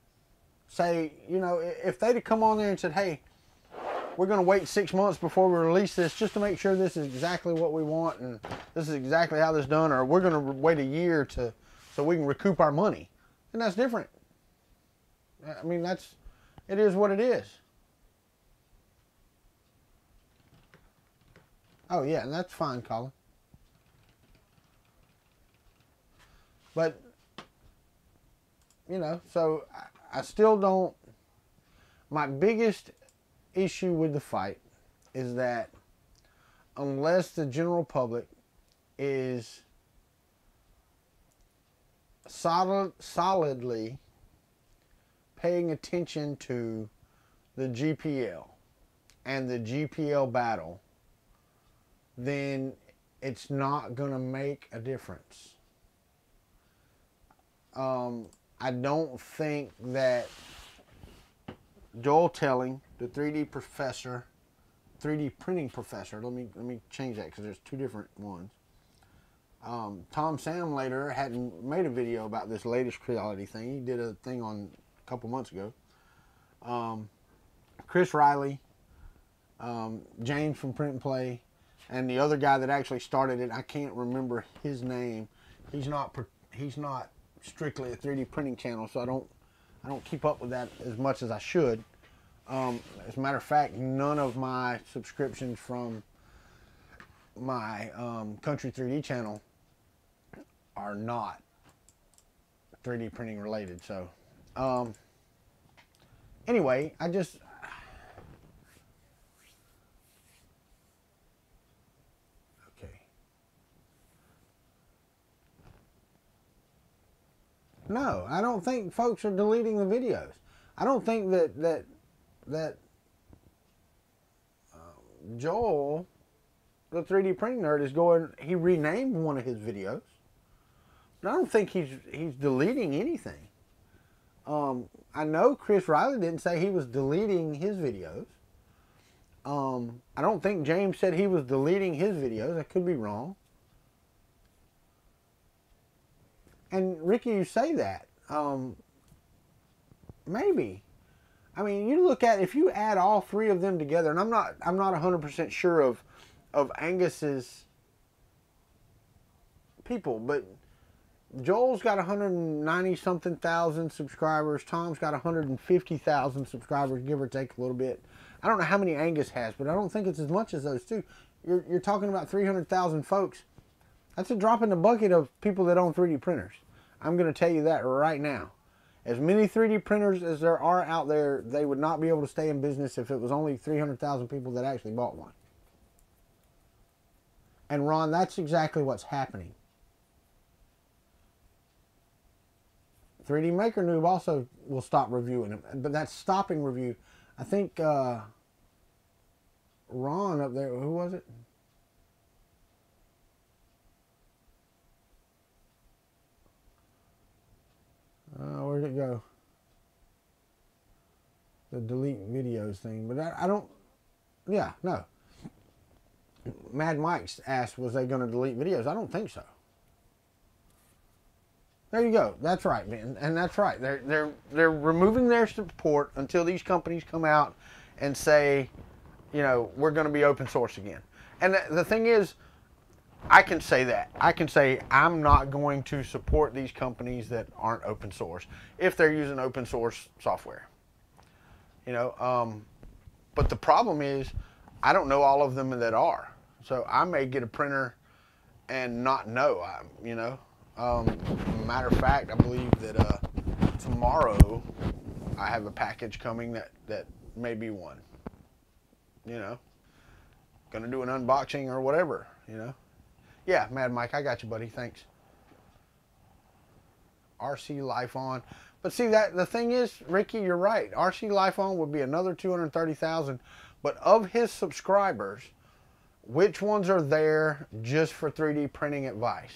Say, you know, if they'd have come on there and said, hey, we're going to wait 6 months before we release this just to make sure this is exactly what we want and this is exactly how this is done, or we're going to wait a year so we can recoup our money, then that's different. I mean, it is what it is. Oh yeah, and that's fine, Colin. But, you know, so I still don't, my biggest issue with the fight is that unless the general public is solidly paying attention to the GPL and the GPL battle, then it's not going to make a difference. I don't think that Joel Telling, the 3D printing professor, let me change that because there's two different ones. Tom Sam later hadn't made a video about this latest reality thing. He did a thing on a couple months ago. Chris Riley, James from Print and Play, and the other guy that actually started it, I can't remember his name. He's not strictly a 3D printing channel, so I don't keep up with that as much as I should. As a matter of fact, none of my subscriptions from my Kuntry 3D channel are not 3D printing related. So anyway, no, I don't think folks are deleting the videos. I don't think that Joel, the 3D printing nerd, is going. He renamed one of his videos, but I don't think he's deleting anything. I know Chris Riley didn't say he was deleting his videos. I don't think James said he was deleting his videos. I could be wrong. And Ricky, you say that. Maybe. I mean, you look at, if you add all three of them together, and I'm not 100% sure of Angus's people, but Joel's got 190 something thousand subscribers. Tom's got 150,000 subscribers, give or take a little bit. I don't know how many Angus has, but I don't think it's as much as those two. You're talking about 300,000 folks. That's a drop in the bucket of people that own 3D printers. I'm going to tell you that right now. As many 3D printers as there are out there, they would not be able to stay in business if it was only 300,000 people that actually bought one. And Ron, that's exactly what's happening. 3D Maker Noob also will stop reviewing them, but that's stopping review. I think Ron up there, who was it? Where'd it go? The delete videos thing. But I don't... Yeah, no. Mad Mike's asked, was they going to delete videos? I don't think so. There you go. That's right, man. And that's right. They're removing their support until these companies come out and say, you know, we're going to be open source again. And the thing is, I can say that. I can say I'm not going to support these companies that aren't open source if they're using open source software. You know, but the problem is I don't know all of them that are. So I may get a printer and not know, you know. Matter of fact, I believe that tomorrow I have a package coming that may be one. You know, gonna do an unboxing or whatever, you know. Yeah, Mad Mike, I got you, buddy. Thanks. RC Life On. But see, that the thing is, Ricky, you're right. RC Life On would be another 230,000. But of his subscribers, which ones are there just for 3D printing advice?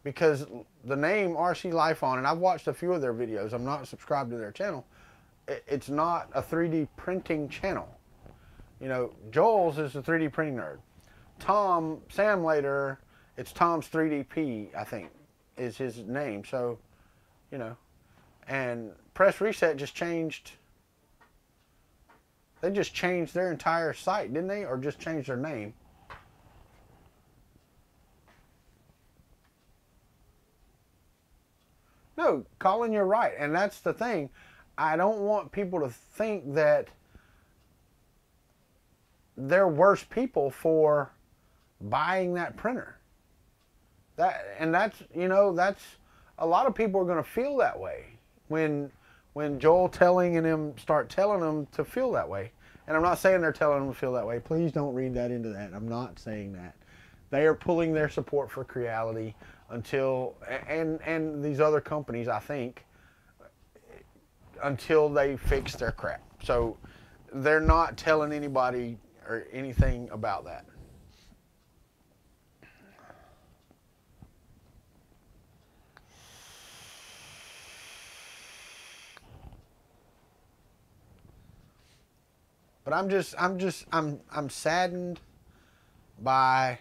Because the name RC Life On, and I've watched a few of their videos. I'm not subscribed to their channel. It's not a 3D printing channel. You know, Joel's is a 3D printing nerd. Sam later, it's Tom's 3DP, I think, is his name. So, you know, and Press Reset just changed. They just changed their entire site, didn't they? Or just changed their name. No, Colin, you're right. And that's the thing. I don't want people to think that they're worse people for buying that printer. That's you know, that's a lot of people are going to feel that way when Joel telling and them start telling them to feel that way. And I'm not saying they're telling them to feel that way. Please don't read that into that. I'm not saying that. They are pulling their support for Creality until, and these other companies, I think, until they fix their crap. So they're not telling anybody or anything about that. But I'm saddened by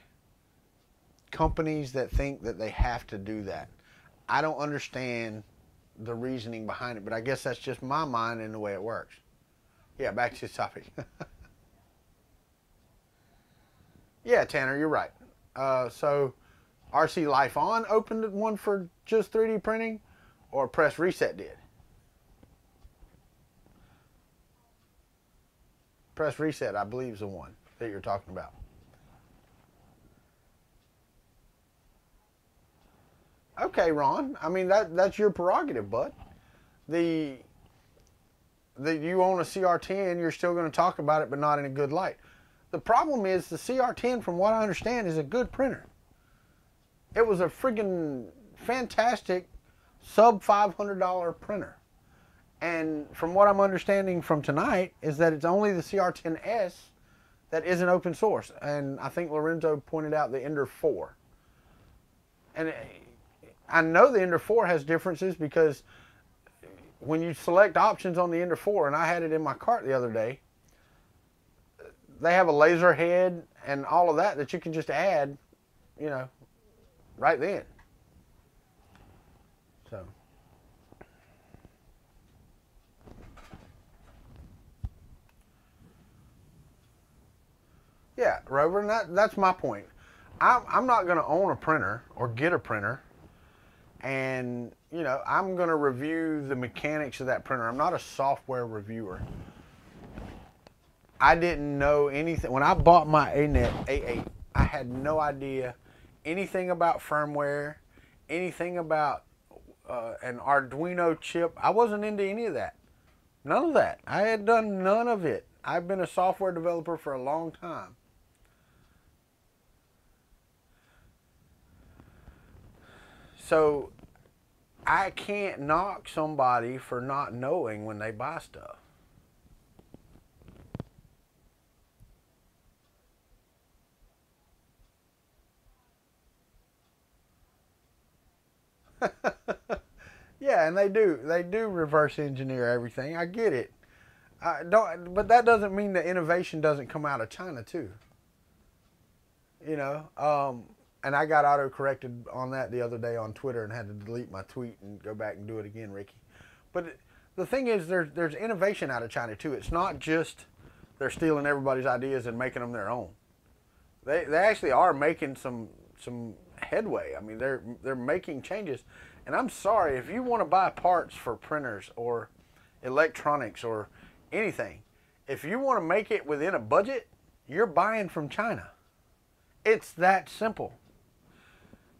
companies that think that they have to do that. I don't understand the reasoning behind it, but I guess that's just my mind and the way it works. Yeah, back to the topic. Yeah, Tanner, you're right. So RC Life On opened one for just 3D printing, or Press Reset did? Press Reset, I believe, is the one that you're talking about. Okay, Ron. I mean, that's your prerogative, bud. You own a CR10, you're still going to talk about it, but not in a good light. The problem is the CR10, from what I understand, is a good printer. It was a friggin' fantastic sub $500 printer. And from what I'm understanding from tonight is that it's only the CR10S that isn't open source. And I think Lorenzo pointed out the Ender 4. And I know the Ender 4 has differences because when you select options on the Ender 4, and I had it in my cart the other day, they have a laser head and all of that you can just add, you know, right then. So. Yeah, Rover, and that's my point. I'm not going to own a printer or get a printer, and, you know, I'm going to review the mechanics of that printer. I'm not a software reviewer. I didn't know anything. When I bought my ANET A8, I had no idea anything about firmware, anything about an Arduino chip. I wasn't into any of that. None of that. I had done none of it. I've been a software developer for a long time. So I can't knock somebody for not knowing when they buy stuff. Yeah, and they do reverse engineer everything. I get it. But that doesn't mean the innovation doesn't come out of China too. You know, and I got auto-corrected on that the other day on Twitter and had to delete my tweet and go back and do it again, Ricky. But the thing is, there's innovation out of China too. It's not just they're stealing everybody's ideas and making them their own. They actually are making some headway. I mean, they're making changes. And I'm sorry, if you want to buy parts for printers or electronics or anything, if you want to make it within a budget, you're buying from China. It's that simple.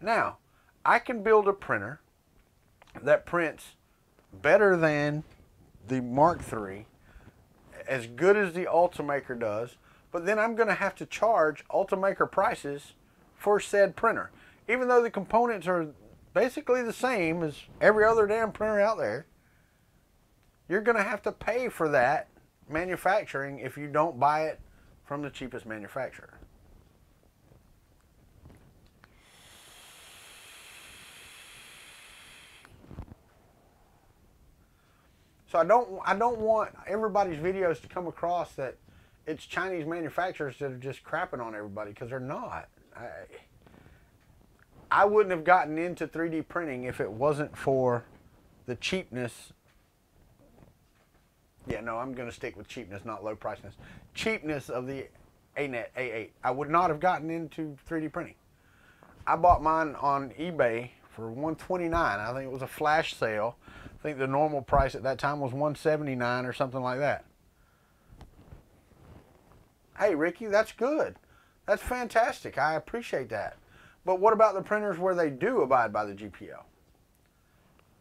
Now, I can build a printer that prints better than the Mark III, as good as the Ultimaker does, but then I'm going to have to charge Ultimaker prices for said printer. Even though the components are basically the same as every other damn printer out there, you're going to have to pay for that manufacturing if you don't buy it from the cheapest manufacturer. So I don't want everybody's videos to come across that it's Chinese manufacturers that are just crapping on everybody, because they're not. I wouldn't have gotten into 3D printing if it wasn't for the cheapness. Yeah, no, I'm going to stick with cheapness, not low priceness. Cheapness of the ANET A8. I would not have gotten into 3D printing. I bought mine on eBay for $129. I think it was a flash sale. I think the normal price at that time was $179 or something like that. Hey, Ricky, that's good. That's fantastic. I appreciate that. But what about the printers where they do abide by the GPL?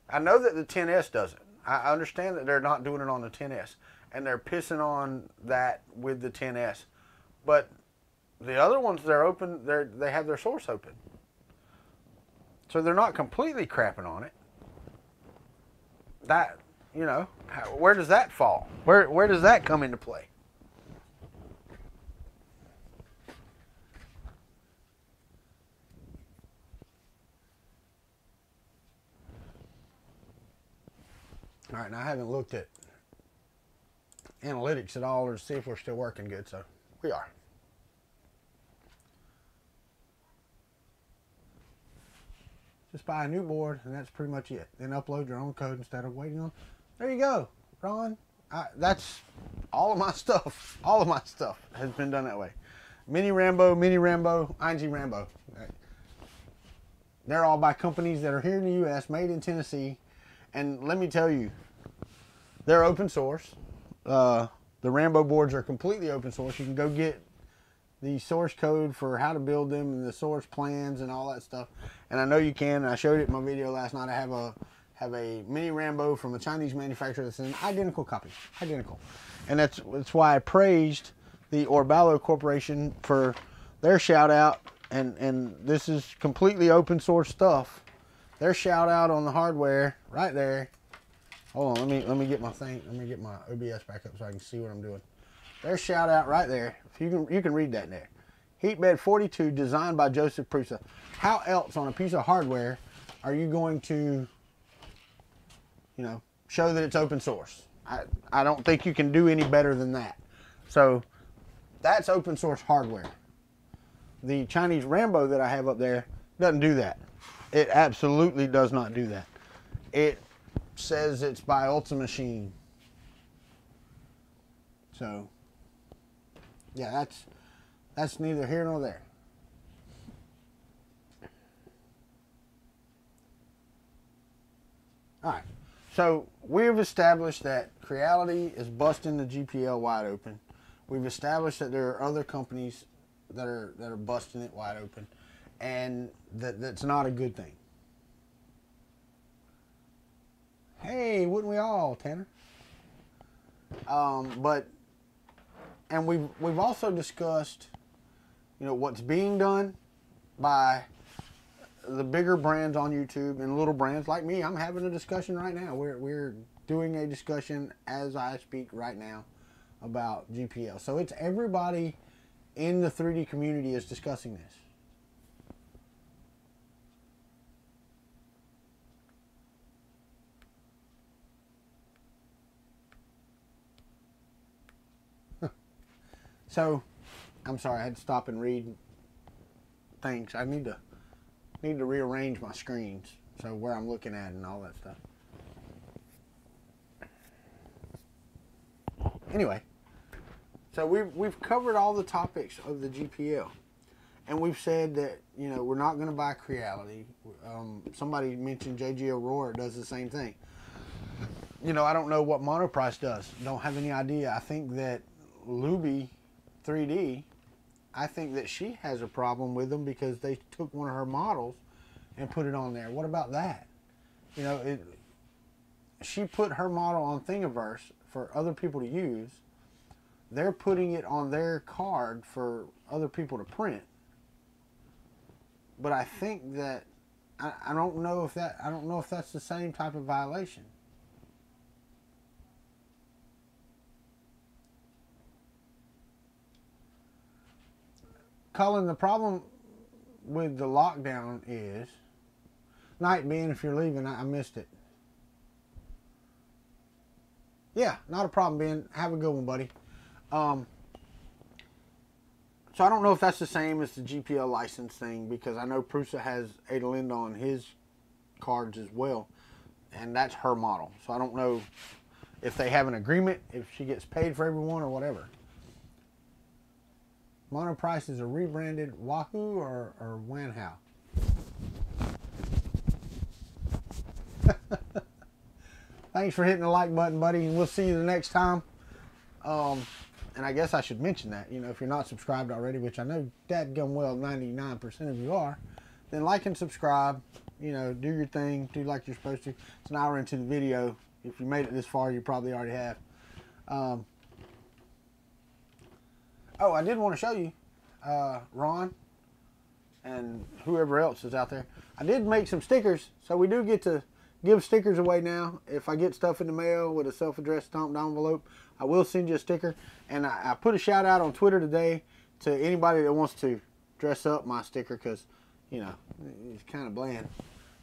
I know that the 10S doesn't. I understand that they're not doing it on the 10S, and they're pissing on that with the 10S. But the other ones, they're open. They have their source open, so they're not completely crapping on it. That, you know, where does that fall? Where does that come into play? All right, now I haven't looked at analytics at all or to see if we're still working good, so we are. Just buy a new board, and that's pretty much it. Then upload your own code instead of waiting on. There you go, Ron. That's all of my stuff. All of my stuff has been done that way. Mini Rambo, ING Rambo. They're all by companies that are here in the U.S., made in Tennessee. And let me tell you, they're open source. The Rambo boards are completely open source. You can go get the source code for how to build them and the source plans and all that stuff. And I know you can. I showed it in my video last night. I have a mini Rambo from a Chinese manufacturer that's an identical copy. Identical. And that's why I praised the Orballo Corporation for their shout out. And this is completely open source stuff. Their shout out on the hardware right there. Hold on, let me get my thing. Let me get my OBS back up so I can see what I'm doing. Their shout out right there. If you can read that there. Heatbed 42, designed by Joseph Prusa. How else on a piece of hardware are you going to, you know, show that it's open source? I don't think you can do any better than that. So that's open source hardware. The Chinese Rambo that I have up there doesn't do that. It absolutely does not do that. It says it's by Ultimachine. So, yeah, that's neither here nor there. All right. So we've established that Creality is busting the GPL wide open. We've established that there are other companies that are busting it wide open, and that's not a good thing. Hey, wouldn't we all, Tanner? And we've also discussed, you know, what's being done by the bigger brands on YouTube and little brands like me. I'm having a discussion right now. We're doing a discussion as I speak right now about GPL. So it's everybody in the 3D community is discussing this. So, I'm sorry, I had to stop and read things. I need to rearrange my screens, so where I'm looking at and all that stuff. Anyway, so we've covered all the topics of the GPL, and we've said that, you know, we're not going to buy Creality. Somebody mentioned JG Aurora does the same thing. You know, I don't know what Monoprice does. Don't have any idea. I think that Luby 3D, I think that she has a problem with them because they took one of her models and put it on there. What about that? You know, she put her model on Thingiverse for other people to use. They're putting it on their card for other people to print. But I think that I don't know if that's the same type of violation. Colin, the problem with the lockdown is, night being, if you're leaving, I missed it. Yeah, not a problem, Ben. Have a good one, buddy. So I don't know if that's the same as the GPL license thing, because I know Prusa has Ada Linda on his cards as well, and that's her model. So I don't know if they have an agreement, if she gets paid for everyone or whatever. Monoprice is a rebranded Wahoo or Wanhao? Thanks for hitting the like button, buddy, and we'll see you the next time. And I guess I should mention that, you know, if you're not subscribed already, which I know dadgum well 99% of you are, then like and subscribe, you know, do your thing, do like you're supposed to. It's an hour into the video. If you made it this far, you probably already have. Oh, I did want to show you, Ron, and whoever else is out there. I did make some stickers, so we do get to give stickers away now. If I get stuff in the mail with a self-addressed stamped envelope, I will send you a sticker. And I put a shout out on Twitter today to anybody that wants to dress up my sticker, because, you know, it's kind of bland.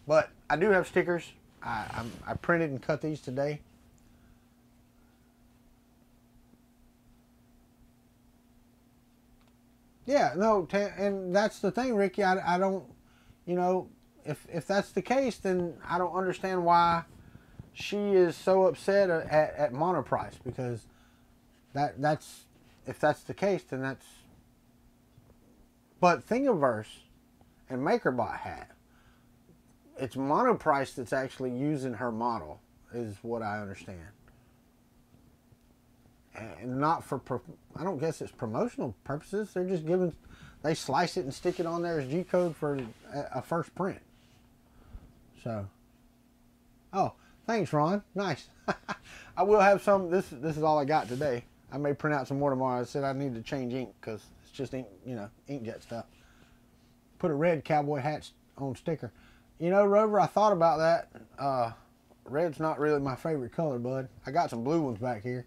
But I do have stickers. I printed and cut these today. Yeah, no, and that's the thing, Ricky. I don't, you know, if that's the case, then I don't understand why she is so upset at Monoprice, because that's if that's the case, then that's. But Thingiverse and MakerBot have. It's Monoprice that's actually using her model, is what I understand. And not for, I don't guess it's promotional purposes. They're just giving, they slice it and stick it on there as G-code for a first print. So, oh, thanks, Ron. Nice. I will have some, this is all I got today. I may print out some more tomorrow. I said I need to change ink, because it's just ink, you know, inkjet stuff. Put a red cowboy hat on sticker. You know, Rover, I thought about that. Red's not really my favorite color, bud. I got some blue ones back here.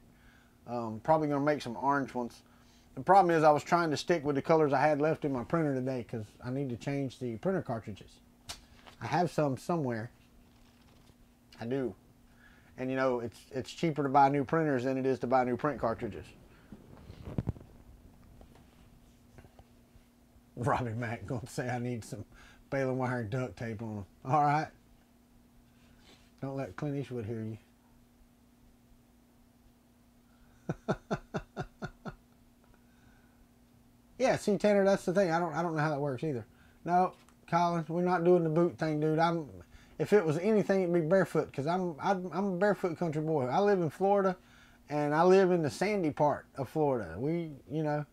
Probably going to make some orange ones. The problem is I was trying to stick with the colors I had left in my printer today, because I need to change the printer cartridges. I have some somewhere. I do. And you know, it's cheaper to buy new printers than it is to buy new print cartridges. Robbie Mack going to say I need some baling wire and duct tape on them. All right. Don't let Clint Eastwood hear you. Yeah, see, Tanner, that's the thing. I don't know how that works either. No, Collins, we're not doing the boot thing, dude. If it was anything, it'd be barefoot, because I'm a barefoot country boy. I live in Florida, and I live in the sandy part of Florida. We, you know,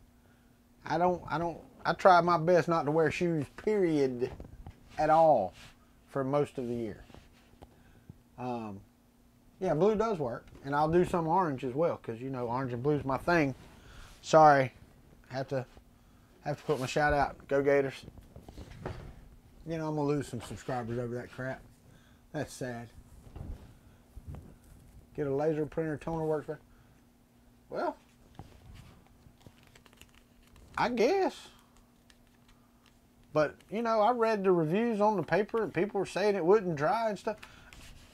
I try my best not to wear shoes, period, at all, for most of the year. Yeah, blue does work, and I'll do some orange as well, because you know orange and blue is my thing. Sorry, have to put my shout out. Go Gators! You know I'm gonna lose some subscribers over that crap. That's sad. Get a laser printer, toner works better. Well, I guess. But you know, I read the reviews on the paper, and people were saying it wouldn't dry and stuff.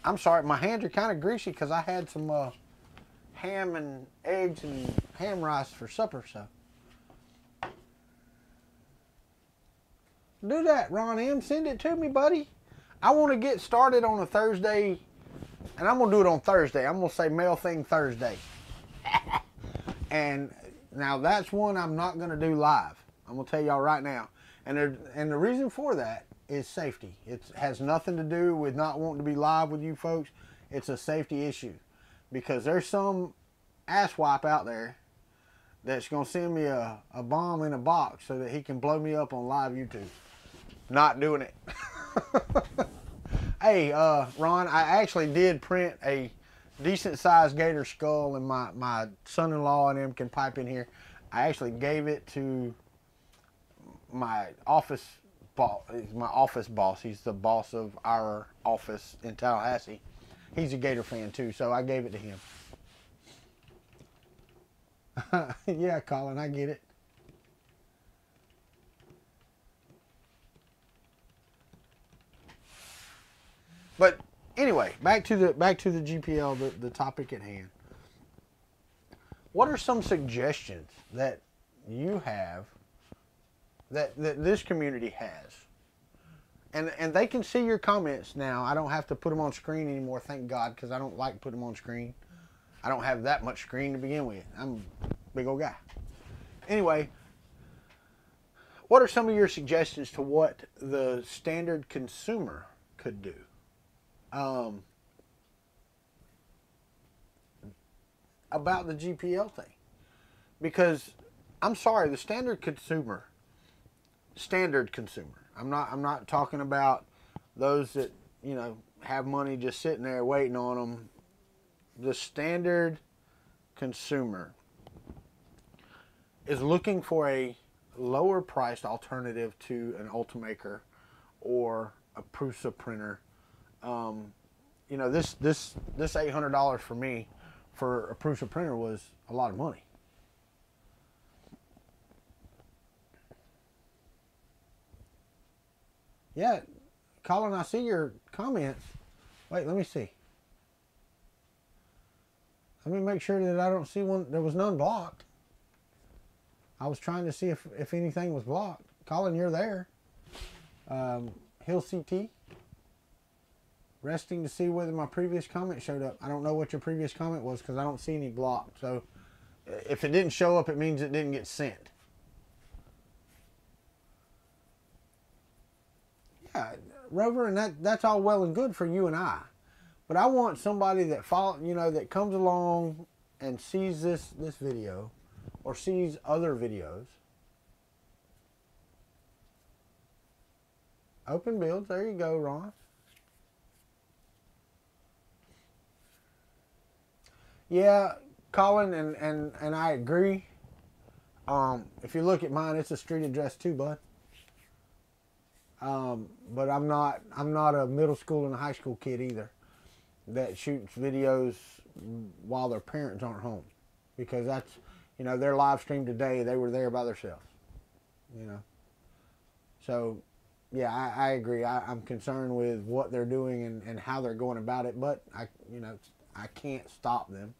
I'm sorry, my hands are kind of greasy because I had some ham and eggs and ham rice for supper, so. Do that, Ron M. Send it to me, buddy. I want to get started on a Thursday, and I'm going to do it on Thursday. I'm going to say Mail Thing Thursday. And now that's one I'm not going to do live. I'm going to tell y'all right now. And the reason for that is safety. It has nothing to do with not wanting to be live with you folks. It's a safety issue, because there's some asswipe out there that's going to send me a bomb in a box so that he can blow me up on live YouTube. Not doing it. Hey, Ron, I actually did print a decent sized gator skull, and my son-in-law and them can pipe in here. I actually gave it to my office boss. He's my office boss. He's the boss of our office in Tallahassee. He's a Gator fan too, so I gave it to him. Yeah, Colin, I get it. But anyway, back to the GPL, the topic at hand. What are some suggestions that you have that this community has? And they can see your comments now. I don't have to put them on screen anymore, thank God, because I don't like putting them on screen. I don't have that much screen to begin with. I'm a big old guy. Anyway, what are some of your suggestions to what the standard consumer could do? About the GPL thing. Because I'm sorry, the standard consumer, I'm not talking about those that, you know, have money just sitting there waiting on them. The standard consumer is looking for a lower priced alternative to an Ultimaker or a Prusa printer. You know, this $800 for me for a Prusa printer was a lot of money. Yeah, Colin, I see your comments. Wait, let me see. Let me make sure that I don't see one. There was none blocked. I was trying to see if anything was blocked. Colin, you're there. Hill CT. Resting to see whether my previous comment showed up. I don't know what your previous comment was because I don't see any blocked. So if it didn't show up, it means it didn't get sent. Yeah, Rover, and that's all well and good for you and I. But I want somebody that that comes along and sees this video or sees other videos. Open builds, there you go, Ron. Yeah, Colin, and I agree. If you look at mine, it's a street address too, bud. But I'm not a middle school and a high school kid either that shoots videos while their parents aren't home, because that's, their live stream today, they were there by themselves, So, yeah, I agree. I'm concerned with what they're doing and how they're going about it, but I can't stop them.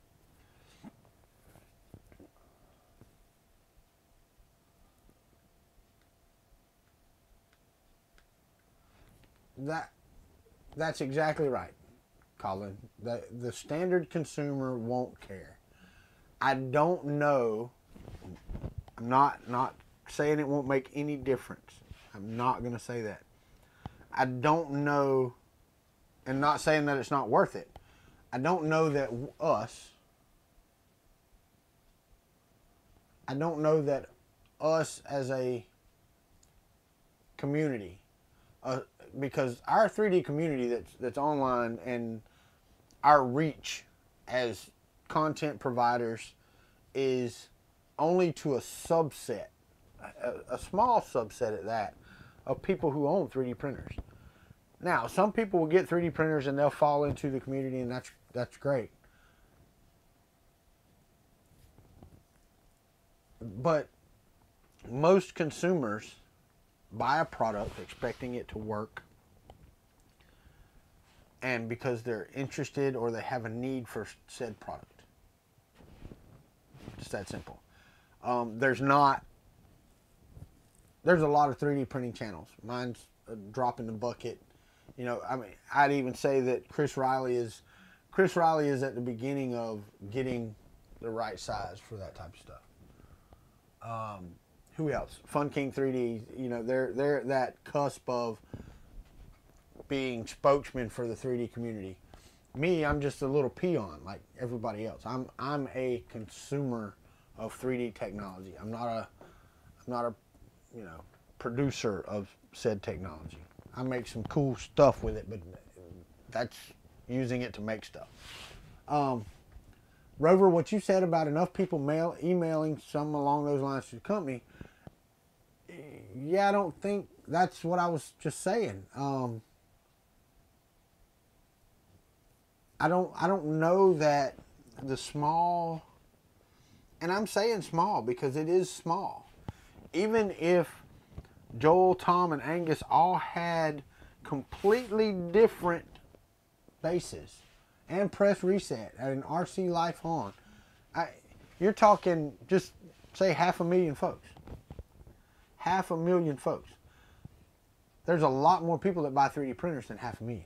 That's exactly right, Colin. The standard consumer won't care. I don't know. I'm not saying it won't make any difference. I'm not going to say that. I don't know, and not saying that it's not worth it. I don't know that us as a community, because our 3D community that's online and our reach as content providers is only to a subset, a small subset at that, of people who own 3D printers. Now, some people will get 3D printers and they'll fall into the community, and that's great. But most consumers buy a product expecting it to work, and because they're interested or they have a need for said product. Just that simple. There's a lot of 3D printing channels. Mine's a drop in the bucket. I'd even say that Chris Riley is at the beginning of getting the right size for that type of stuff. Who else? Fun King 3D. They're at that cusp of being spokesman for the 3D community. Me, I'm just a little peon like everybody else. I'm a consumer of 3D technology. I'm not a producer of said technology. I make some cool stuff with it, but that's using it to make stuff. Rover, what you said about enough people emailing something along those lines to the company, yeah, I don't think that's what I was just saying. I don't know that the small, and I'm saying small because it is small. Even if Joel, Tom, and Angus all had completely different bases and press reset and an RC life on, you're talking just say 500,000 folks. 500,000 folks. There's a lot more people that buy 3D printers than 500,000.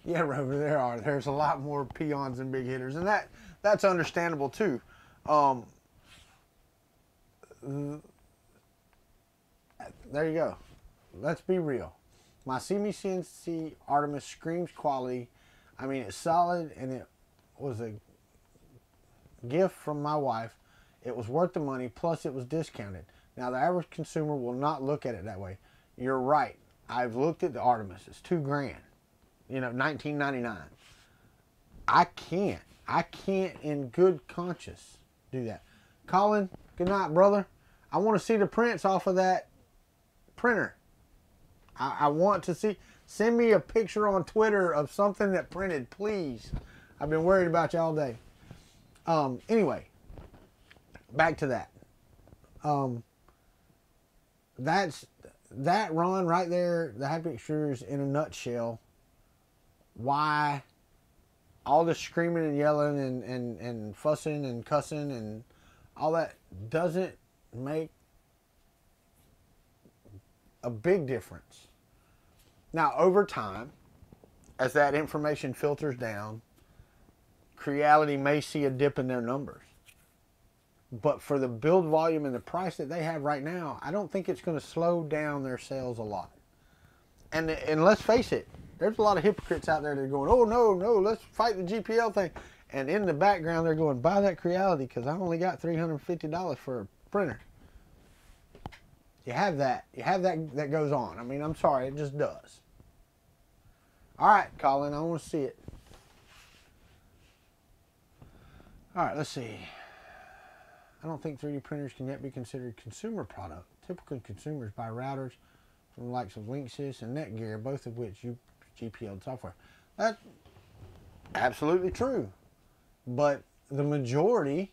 Yeah, Rover, there's a lot more peons than big hitters, and that's understandable too. There you go. Let's be real. My CMC Artemis screams quality. I mean, it's solid, and it was a gift from my wife. It was worth the money, plus it was discounted. Now, the average consumer will not look at it that way. You're right. I've looked at the Artemis. It's $2,000. You know, $19.99. I can't in good conscience do that. Colin, good night, brother. I want to see the prints off of that printer. I want to see. Send me a picture on Twitter of something that printed, please. I've been worried about you all day. Anyway, back to that. That's that run right there, the haptic extruders in a nutshell. Why all the screaming and yelling and fussing and cussing and all that doesn't make a big difference. Now, over time, as that information filters down, Creality may see a dip in their numbers. But for the build volume and the price that they have right now, I don't think it's going to slow down their sales a lot. And let's face it, there's a lot of hypocrites out there that are going, oh, no, let's fight the GPL thing. And in the background, they're going, buy that Creality because I only got $350 for a printer. You have that. You have that goes on. I mean, I'm sorry, it just does. All right, Colin, I want to see it. All right, let's see. I don't think 3D printers can yet be considered consumer product. Typical consumers buy routers from the likes of Linksys and Netgear, both of which use GPL software. That's absolutely true. But the majority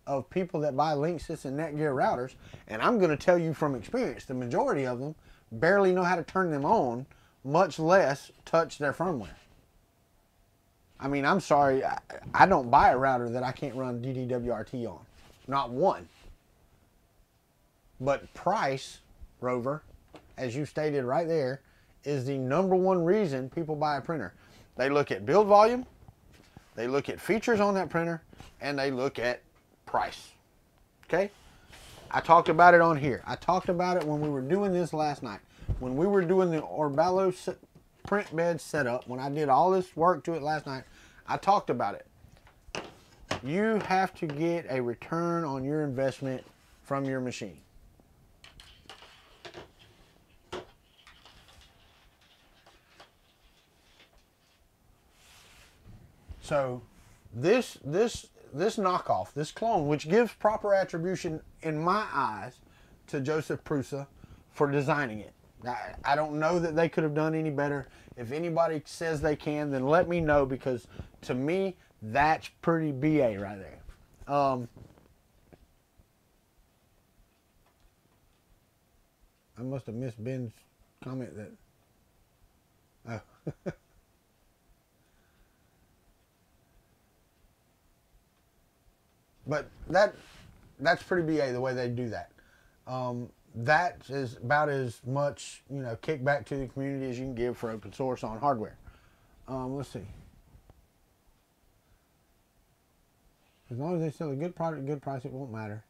of people that buy Linksys and Netgear routers, and I'm going to tell you from experience, the majority of them barely know how to turn them on, much less touch their firmware. I mean, I'm sorry, I don't buy a router that I can't run DDWRT on. Not one. But price, Rover, as you stated right there, is the #1 reason people buy a printer. They look at build volume, they look at features on that printer, and they look at price. Okay? I talked about it on here. I talked about it when we were doing this last night. When we were doing the Orbalo print bed setup, when I did all this work to it last night, I talked about it. You have to get a return on your investment from your machine. So this knockoff, this clone, which gives proper attribution in my eyes to Joseph Prusa for designing it. I don't know that they could have done any better. If anybody says they can, then let me know, because to me, that's pretty BA right there. I must have missed Ben's comment that... Oh. But that's pretty BA the way they do that. That is about as much, you know, kickback to the community as you can give for open source on hardware. Let's see. As long as they sell a good product at a good price, it won't matter.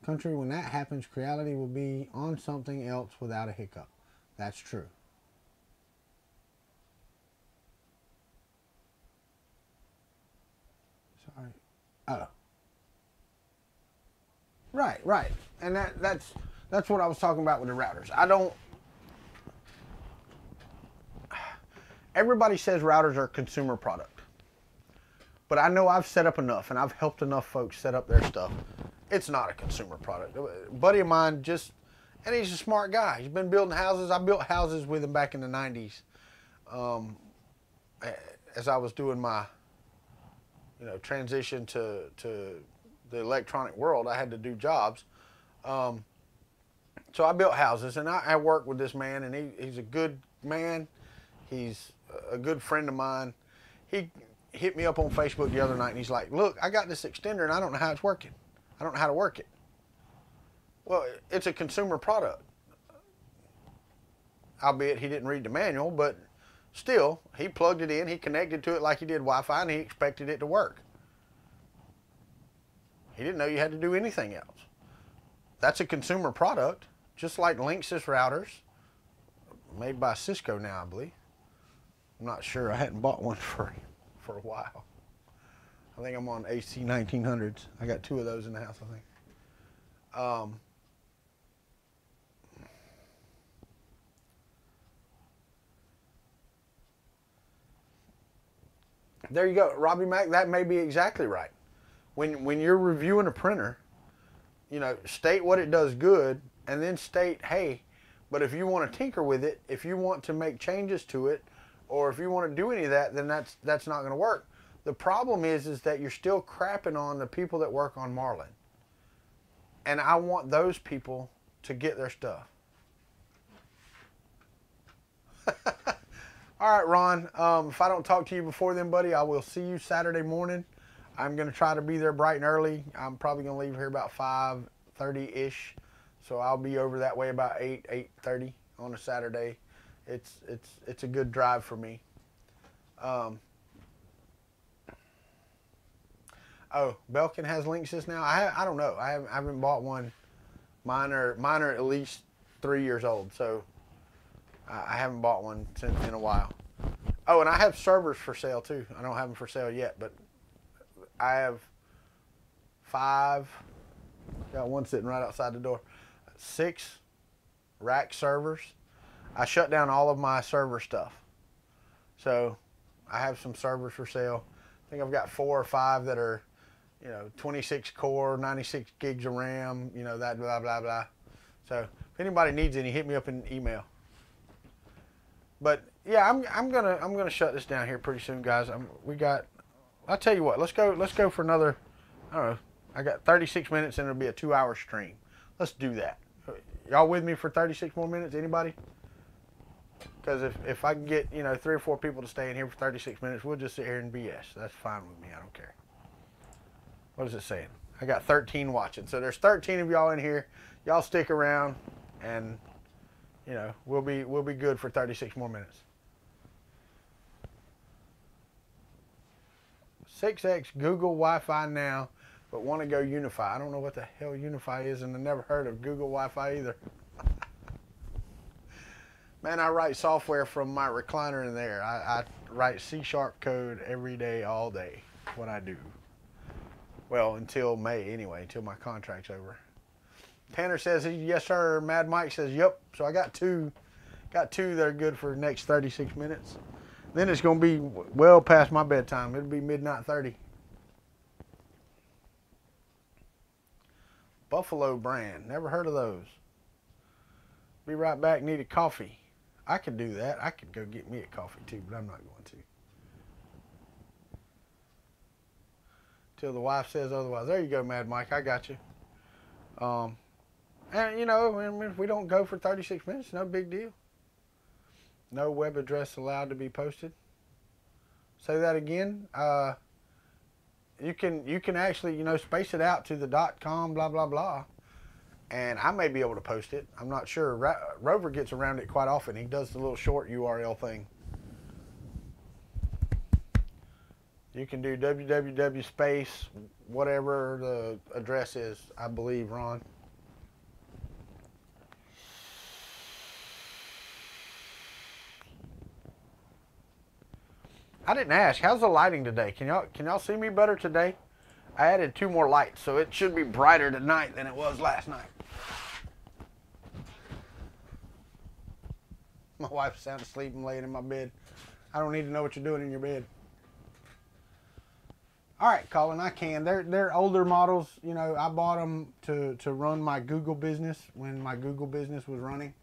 Kuntry, when that happens, Creality will be on something else without a hiccup. That's true. Sorry. Oh. Right. And that's what I was talking about with the routers. I don't... everybody says routers are a consumer product. But I know I've set up enough and I've helped enough folks set up their stuff. It's not a consumer product. A buddy of mine and he's a smart guy. He's been building houses. I built houses with him back in the 90s. As I was doing my, transition to the electronic world, I had to do jobs. So I built houses, and I worked with this man, and he's a good man. He's a good friend of mine. He hit me up on Facebook the other night, and he's like, look, I got this extender, and I don't know how it's working. I don't know how to work it. Well, it's a consumer product. Albeit he didn't read the manual, but still, he plugged it in, he connected to it like he did Wi-Fi, and he expected it to work. He didn't know you had to do anything else. That's a consumer product, just like Linksys routers, made by Cisco now, I believe. I'm not sure. I hadn't bought one for a while. I think I'm on AC 1900s. I got 2 of those in the house, I think. There you go, Robbie Mack. That may be exactly right. When you're reviewing a printer, state what it does good, and then state, hey, but if you want to tinker with it, if you want to make changes to it, or if you want to do any of that, then that's not going to work. The problem is that you're still crapping on the people that work on Marlin. And I want those people to get their stuff. All right, Ron, if I don't talk to you before then, buddy, I will see you Saturday morning. I'm going to try to be there bright and early. I'm probably going to leave here about 5:30-ish. So I'll be over that way about 8:30 on a Saturday. It's a good drive for me. Oh, Belkin has Linksys now? I don't know. I haven't bought one. Mine are at least 3 years old, so I haven't bought one in a while. Oh, and I have servers for sale too. I don't have them for sale yet, but I have 5. Got one sitting right outside the door. 6 rack servers. I shut down all of my server stuff, so I have some servers for sale. I think I've got 4 or 5 that are, 26 core, 96 gigs of RAM, that blah blah blah. So if anybody needs any, hit me up in email. But yeah, I'm gonna shut this down here pretty soon, guys. I'll tell you what. Let's go for another. I don't know. I got 36 minutes, and it'll be a 2-hour stream. Let's do that. Y'all with me for 36 more minutes? Anybody? Because if I can get 3 or 4 people to stay in here for 36 minutes, we'll just sit here and BS. That's fine with me. I don't care. What is it saying? I got 13 watching. So there's 13 of y'all in here. Y'all stick around, and we'll be good for 36 more minutes. 6X Google Wi-Fi now, but want to go Unify. I don't know what the hell Unify is, and I never heard of Google Wi-Fi either. Man, I write software from my recliner in there. I write C# code every day, all day. What I do. Well, until May anyway, until my contract's over. Tanner says, yes, sir. Mad Mike says, yep. So I got two that are good for the next 36 minutes. Then it's going to be well past my bedtime. It'll be midnight 30. Buffalo brand. Never heard of those. Be right back. Need a coffee. I could do that. I could go get me a coffee too, but I'm not going to. Till the wife says otherwise. There you go, Mad Mike. I got you. And if we don't go for 36 minutes, no big deal. No web address allowed to be posted. Say that again. You can actually space it out to the .com blah blah blah, and I may be able to post it. I'm not sure. Rover gets around it quite often. He does the little short URL thing. You can do www space whatever the address is, I believe, Ron. I didn't ask. How's the lighting today? Can y'all see me better today? I added 2 more lights, so it should be brighter tonight than it was last night. My wife's sound asleep and laying in my bed. I don't need to know what you're doing in your bed. All right, Colin, I can. They're older models. You know, I bought them to run my Google business when my Google business was running,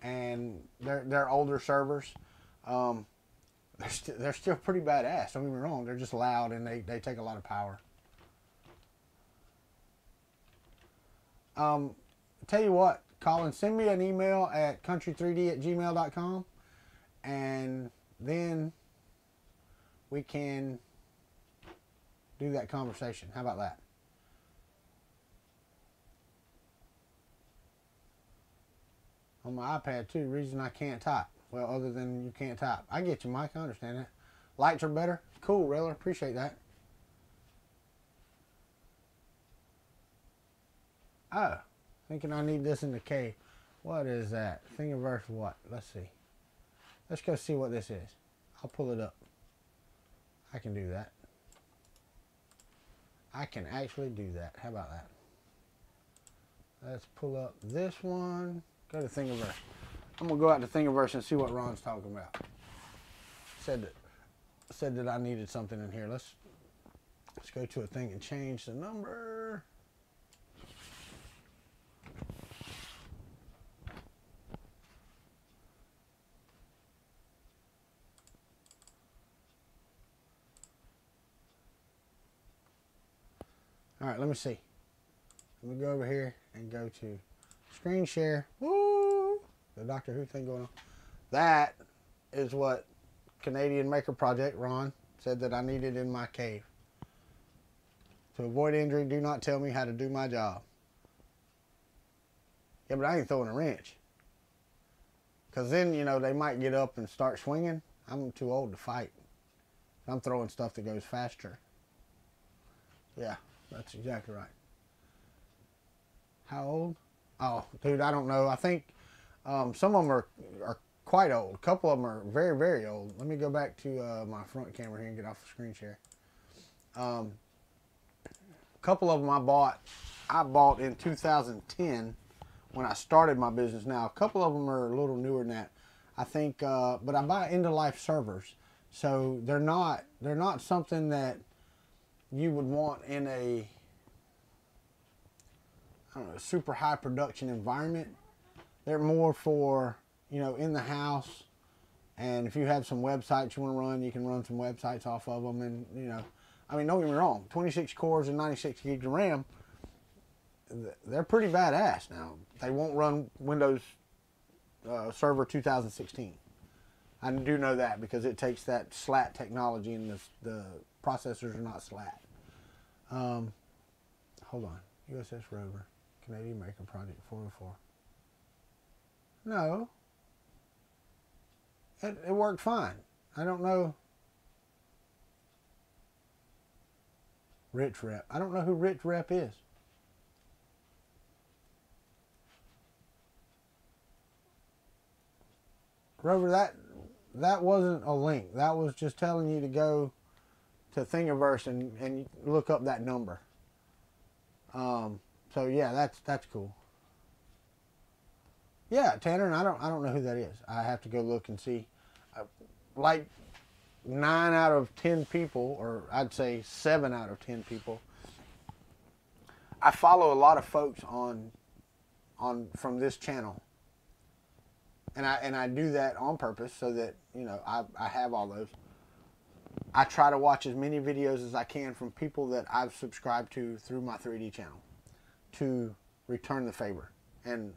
and they're older servers. They're still pretty badass. Don't get me wrong. They're just loud and they take a lot of power. Tell you what, Colin, send me an email at kuntry3d@gmail.com, and then we can do that conversation. How about that? On my iPad too. Reason I can't type. Well, other than you can't type. I get you, Mike. I understand that. Lights are better. Cool, Railer. Appreciate that. Oh, thinking I need this in the cave. What is that? Thingiverse what? Let's see. Let's go see what this is. I'll pull it up. I can do that. I can actually do that. How about that? Let's pull up this one. Go to Thingiverse. I'm gonna go out to Thingiverse and see what Ron's talking about. Said that I needed something in here. Let's go to a thing and change the number. All right, let me see. Let me go over here and go to screen share. Woo! The Doctor Who thing going on. That is what Canadian Maker Project, Ron, said that I needed in my cave. To avoid injury, do not tell me how to do my job. Yeah, but I ain't throwing a wrench. Because then, you know, they might get up and start swinging. I'm too old to fight. I'm throwing stuff that goes faster. Yeah, that's exactly right. How old? Oh, dude, I don't know. I think some of them are quite old. A couple of them are very, very old. Let me go back to my front camera here and get off the screen share. A couple of them I bought in 2010 when I started my business. Now, a couple of them are a little newer than that. I think, but I buy end-of-life servers. So they're not something that you would want in a, I don't know, super high production environment. They're more for, you know, in the house. And if you have some websites you want to run, you can run some websites off of them. And, you know, I mean, don't get me wrong, 26 cores and 96 gigs of RAM, they're pretty badass now. They won't run Windows Server 2016. I do know that because it takes that SLAT technology and the processors are not SLAT. Hold on. USS Rover. Canadian Maker Project 404. No. It worked fine. I don't know. Rich Rep. I don't know who Rich Rep is. Rover, that wasn't a link. That was just telling you to go to Thingiverse and look up that number. So yeah, that's cool. Yeah, Tanner, and I don't know who that is. I have to go look and see. Like 9 out of 10 people, or I'd say 7 out of 10 people. I follow a lot of folks on from this channel. And I do that on purpose so that, you know, I have all those. I try to watch as many videos as I can from people that I've subscribed to through my 3D channel to return the favor. And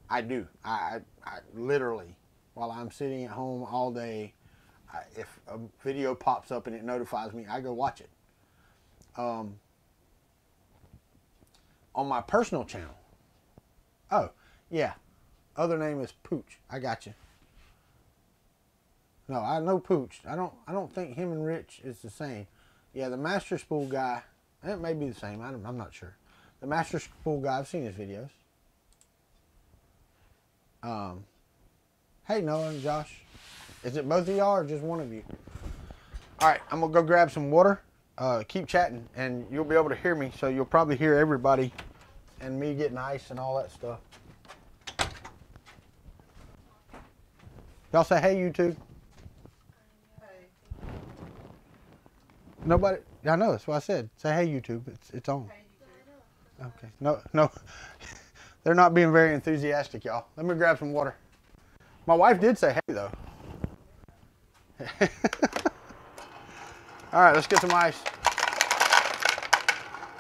I do. I literally, while I'm sitting at home all day, if a video pops up and it notifies me, I go watch it. On my personal channel. Oh, yeah. Other name is Pooch. I got you. No, I know Pooch. I don't think him and Rich is the same. Yeah, the Master Spool guy, it may be the same. I'm not sure. The Master Spool guy, I've seen his videos. Hey, Noah and Josh. Is it both of y'all or just one of you? All right, I'm going to go grab some water. Keep chatting, and you'll be able to hear me, so you'll probably hear everybody and me getting ice and all that stuff. Y'all say hey, YouTube. Nobody. I know. That's what I said. Say hey, YouTube. It's on. Okay. No, no. They're not being very enthusiastic, y'all. Let me grab some water. My wife did say hey, though. All right, let's get some ice.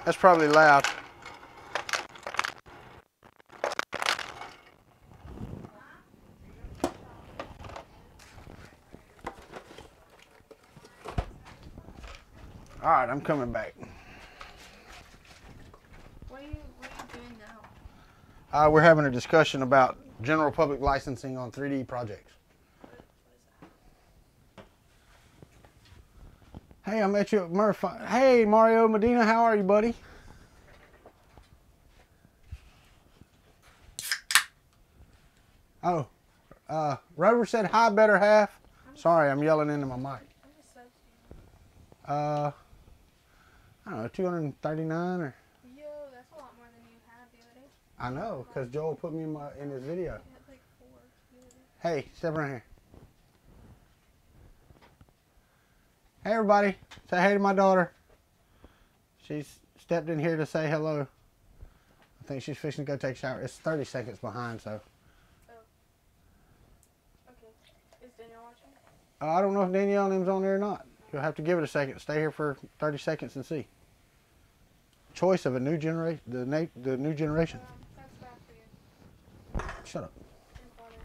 That's probably loud. All right, I'm coming back. What are you doing now? We're having a discussion about general public licensing on 3D projects. Hey, I met you at Murph. Hey, Mario Medina, how are you, buddy? Oh, Rover said hi, better half. Sorry, I'm yelling into my mic. I don't know, 239 or. Yo, that's a lot more than you had the other day. I know, because Joel put me in his video. You had like 4 the other day. Hey, step around here. Hey, everybody. Say hey to my daughter. She's stepped in here to say hello. I think she's fixing to go take a shower. It's 30 seconds behind, so. Oh. Okay. Is Danielle watching? I don't know if Danielle and him's on there or not. You'll have to give it a second. Stay here for 30 seconds and see. Choice of a new generation, the new generation. That's bad for you. Shut up. And water.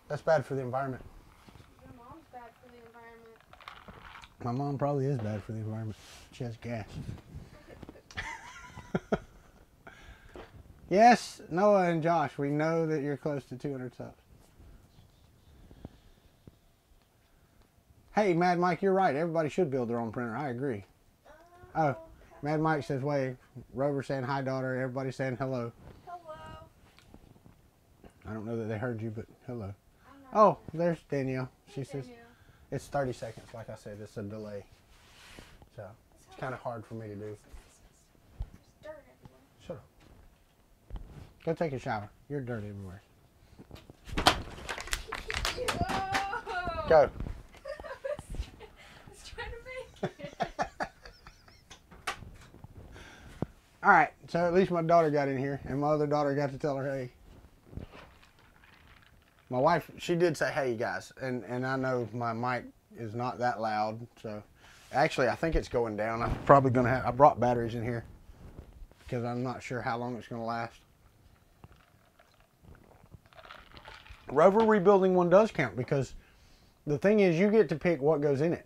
That's bad for the environment. Your mom's bad for the environment. My mom probably is bad for the environment. She has gas. Yes, Noah and Josh, we know that you're close to 200 subs. Hey, Mad Mike, you're right. Everybody should build their own printer. I agree. Oh, Mad Mike says wave. Rover saying hi, daughter. Everybody saying hello. Hello. I don't know that they heard you, but hello. Oh, there's Danielle. She says it's 30 seconds. Like I said, it's a delay. So it's kind of hard for me to do. There's dirt everywhere. Shut up. Go take a shower. You're dirty everywhere. Whoa. Go. I was trying to make it. All right. So at least my daughter got in here, and my other daughter got to tell her hey. My wife, she did say hey, guys, and I know my mic is not that loud, so actually I think it's going down. I'm probably gonna have. I brought batteries in here because I'm not sure how long it's gonna last. Rover rebuilding one does count because the thing is you get to pick what goes in it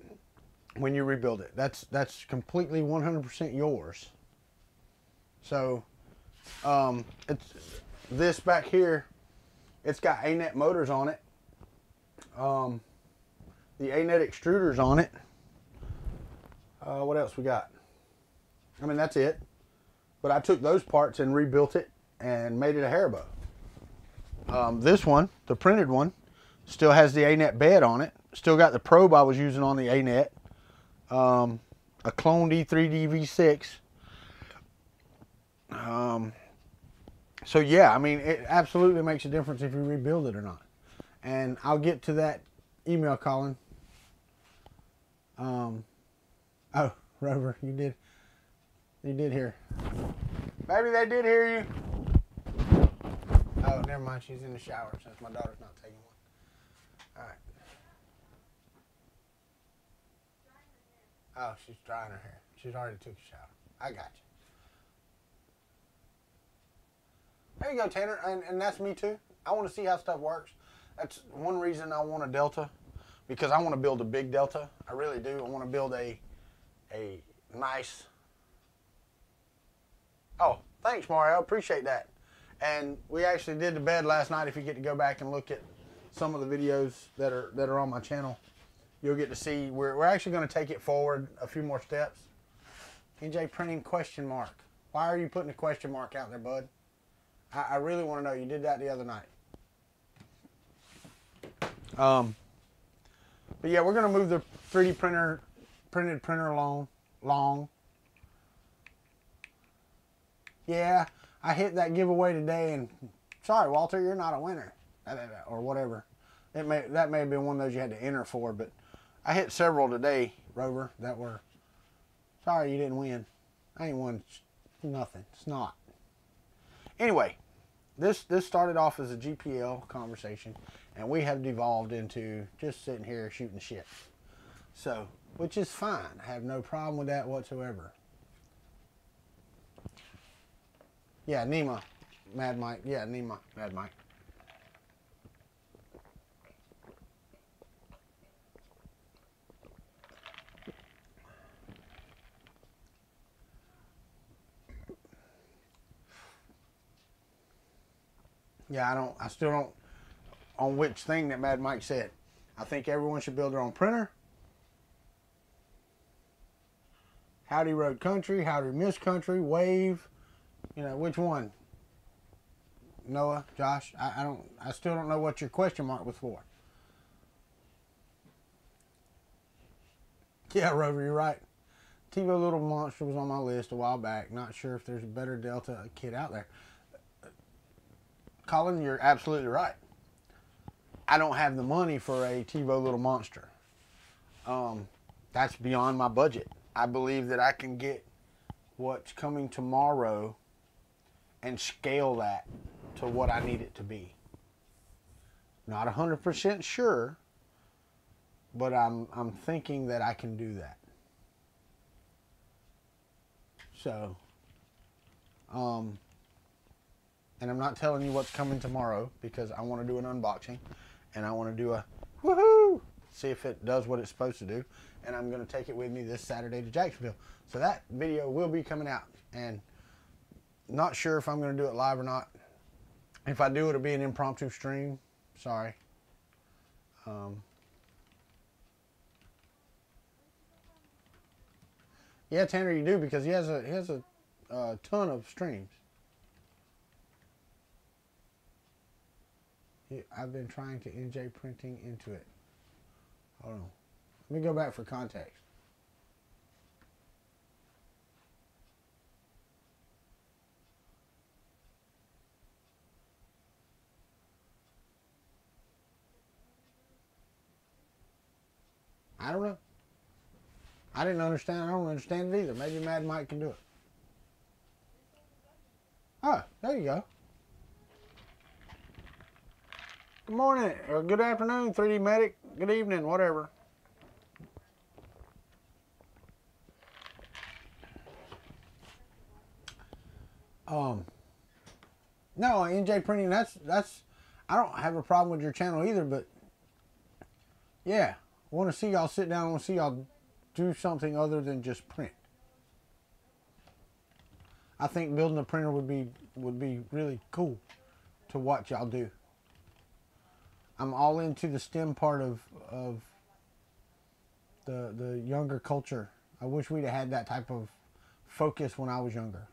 when you rebuild it. That's completely 100% yours. So it's this back here. It's got A-net motors on it. The A-net extruders on it. What else we got? I mean, that's it. But I took those parts and rebuilt it and made it a hair bow. This one, the printed one, still has the A-net bed on it. Still got the probe I was using on the A-net. A cloned E3D V6. So yeah, I mean, it absolutely makes a difference if you rebuild it or not. And I'll get to that email, Colin. Oh, Rover, you did hear. Maybe they did hear you. Oh, never mind. She's in the shower since my daughter's not taking one. All right. Oh, she's drying her hair. She's already took a shower. I got you. There you go, Tanner. And that's me too. I want to see how stuff works. That's one reason I want a Delta, because I want to build a big Delta. I really do. I want to build a nice. Oh, thanks, Mario. Appreciate that. And we actually did the bed last night. If you get to go back and look at some of the videos that are on my channel, you'll get to see we're actually going to take it forward a few more steps. NJ printing question mark. Why are you putting a question mark out there, bud? I really want to know. You did that the other night. But yeah, we're going to move the 3D printed printer long. Yeah, I hit that giveaway today, and sorry, Walter, you're not a winner, or whatever. That may have been one of those you had to enter for, but I hit several today, Rover, that were Sorry you didn't win. I ain't won nothing. It's not. Anyway, this started off as a GPL conversation, and we have devolved into just sitting here shooting shit. So, which is fine. I have no problem with that whatsoever. Yeah, Nema, Mad Mike. Yeah, Nema, Mad Mike. Yeah, I still don't, on which thing that Mad Mike said. I think everyone should build their own printer. Howdy Road Country, Howdy Miss Country, Wave, you know, which one? Noah, Josh, I still don't know what your question mark was for. Yeah, Rover, you're right. TiVo Little Monster was on my list a while back. Not sure if there's a better Delta kit out there. Colin, you're absolutely right. I don't have the money for a TiVo Little Monster. That's beyond my budget. I believe that I can get what's coming tomorrow and scale that to what I need it to be. Not 100% sure, but I'm thinking that I can do that. So, and I'm not telling you what's coming tomorrow because I want to do an unboxing and I want to do a woohoo, see if it does what it's supposed to do. And I'm going to take it with me this Saturday to Jacksonville. So that video will be coming out, and not sure if I'm going to do it live or not. If I do, it'll be an impromptu stream. Sorry. Yeah, Tanner, you do, because he has a ton of streams. I've been trying to NJ printing into it. Hold on. Let me go back for context. I don't know. I didn't understand. I don't understand it either. Maybe Mad Mike can do it. Oh, there you go. Good morning, or good afternoon, 3D Medic. Good evening, whatever. No, NJ printing, that's I don't have a problem with your channel either, but yeah, I want to see y'all sit down. I want to see y'all do something other than just print. I think building a printer would be really cool to watch y'all do. I'm all into the STEM part of the younger culture. I wish we'd have had that type of focus when I was younger.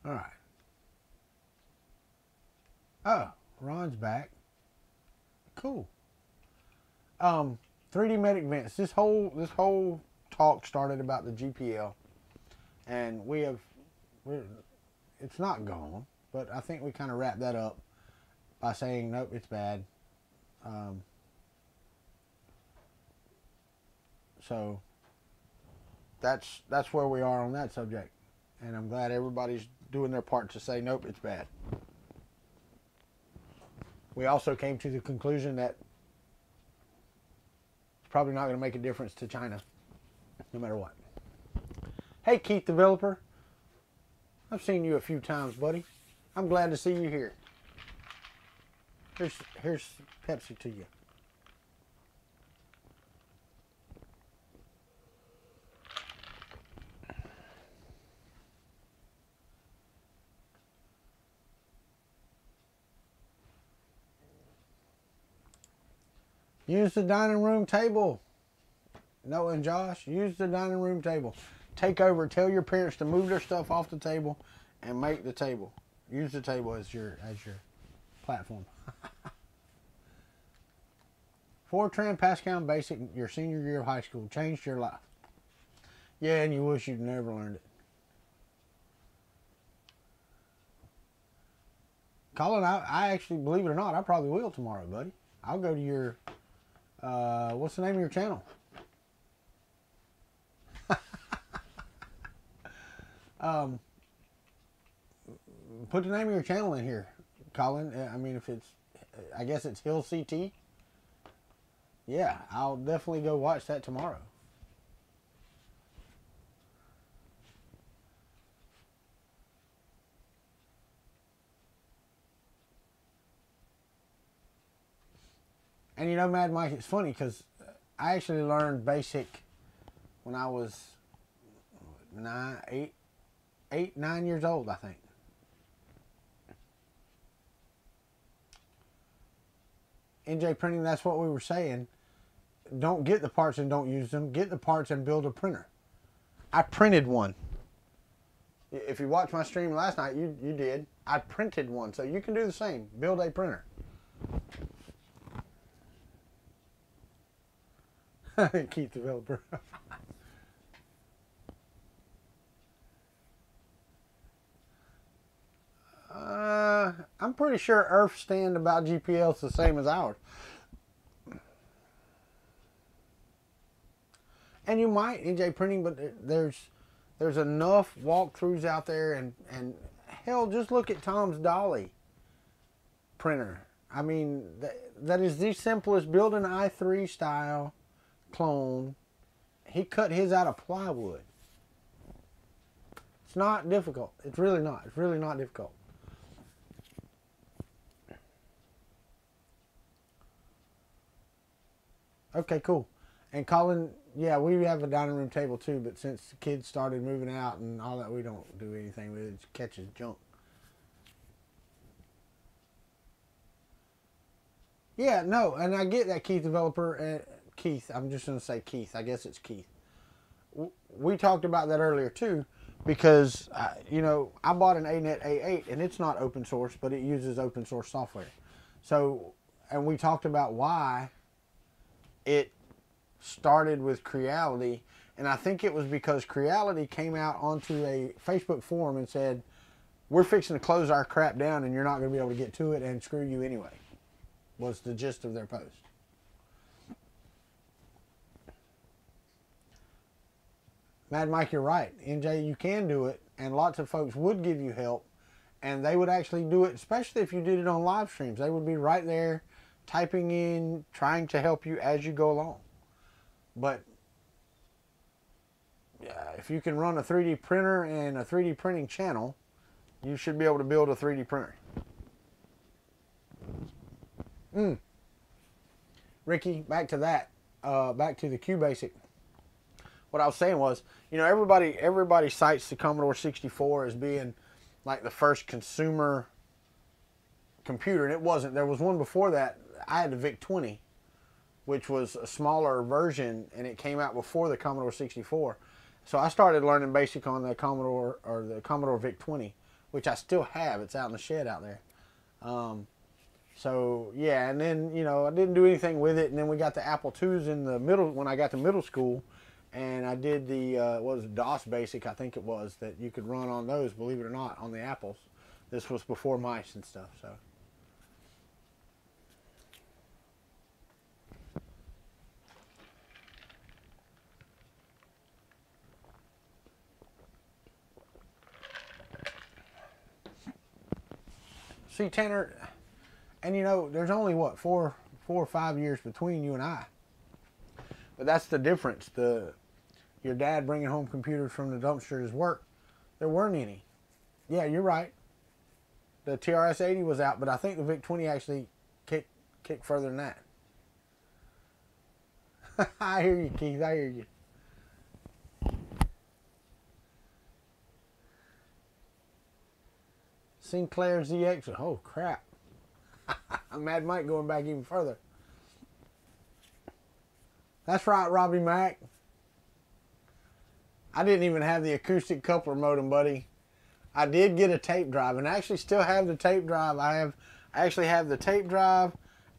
All right. Oh, Ron's back. Cool. 3D Medic Vents. This whole talk started about the GPL, and it's not gone, but I think we kind of wrapped that up by saying nope, it's bad. So that's where we are on that subject, and I'm glad everybody's doing their part to say nope, it's bad. We also came to the conclusion that it's probably not going to make a difference to China, no matter what. Hey, Keith Developer. I've seen you a few times, buddy. I'm glad to see you here. Here's Pepsi to you. Use the dining room table. Noah and Josh, use the dining room table. Take over. Tell your parents to move their stuff off the table and make the table. Use the table as your platform. Fortran, Pascal, and Basic, your senior year of high school, changed your life. Yeah, and you wish you'd never learned it. Colin, I actually, believe it or not, I probably will tomorrow, buddy. I'll go to your, what's the name of your channel? Put the name of your channel in here, Colin. I mean, if it's, I guess it's Hill CT. Yeah, I'll definitely go watch that tomorrow. And you know, Mad Mike, it's funny because I actually learned Basic when I was 9 years old, I think. NJ Printing, that's what we were saying. Don't get the parts and don't use them. Get the parts and build a printer. I printed one. If you watched my stream last night, you did. I printed one, so you can do the same. Build a printer. Keith developer. I'm pretty sure Earth's stand about GPL is the same as ours. And you might NJ Printing, but there's enough walkthroughs out there, and hell, just look at Tom's Dolly printer. I mean, that is the simplest. Build an i3 style clone. He cut his out of plywood. It's not difficult. It's really not. It's really not difficult. Okay, cool. And Colin, yeah, we have a dining room table too, but since the kids started moving out and all that, we don't do anything with it. It catches junk. Yeah, no, and I get that, Keith developer. Keith, I'm just going to say Keith. I guess it's Keith. We talked about that earlier too, because, you know, I bought an ANET A8, and it's not open source, but it uses open source software. So, and we talked about why it started with Creality, and I think it was because Creality came out onto a Facebook forum and said, we're fixing to close our crap down and you're not going to be able to get to it, and screw you anyway, was the gist of their post. Mad Mike, you're right. NJ, you can do it, and lots of folks would give you help, and they would actually do it, especially if you did it on live streams. They would be right there typing in, trying to help you as you go along. But if you can run a 3D printer and a 3D printing channel, you should be able to build a 3D printer. Ricky, back to that. Back to the QBasic. What I was saying was, you know, everybody cites the Commodore 64 as being like the first consumer computer, and it wasn't. There was one before that. I had the VIC-20, which was a smaller version, and it came out before the Commodore 64. So I started learning BASIC on the Commodore, or the Commodore VIC-20, which I still have. It's out in the shed out there. So yeah, and then, you know, I didn't do anything with it, and then we got the Apple IIs in the middle, when I got to middle school, and I did the, what was it, DOS BASIC, I think it was, that you could run on those, believe it or not, on the Apples. This was before mice and stuff, so. See, Tanner, and you know, there's only, what, four or 5 years between you and I. But that's the difference. Your dad bringing home computers from the dumpster at his work, there weren't any. Yeah, you're right. The TRS-80 was out, but I think the VIC-20 actually kicked further than that. I hear you, Keith. I hear you. Sinclair ZX. Oh, crap. Mad Mike going back even further. That's right, Robbie Mack. I didn't even have the acoustic coupler modem, buddy. I did get a tape drive, and I actually still have the tape drive. I actually have the tape drive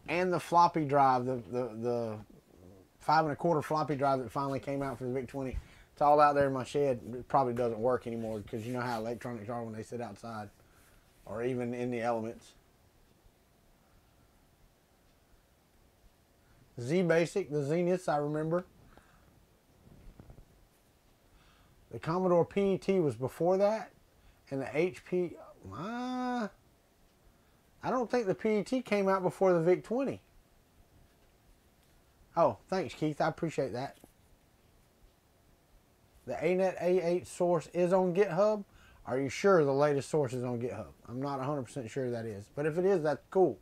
and the floppy drive, the 5 1/4 floppy drive that finally came out for the VIC-20. It's all out there in my shed. It probably doesn't work anymore because you know how electronics are when they sit outside or even in the elements. Z-Basic, the Zeniths, I remember. The Commodore PET was before that, and the HP. I don't think the PET came out before the VIC-20. Oh, thanks, Keith. I appreciate that. The ANET A8 source is on GitHub. Are you sure the latest source is on GitHub? I'm not 100% sure that is. But if it is, that's cool.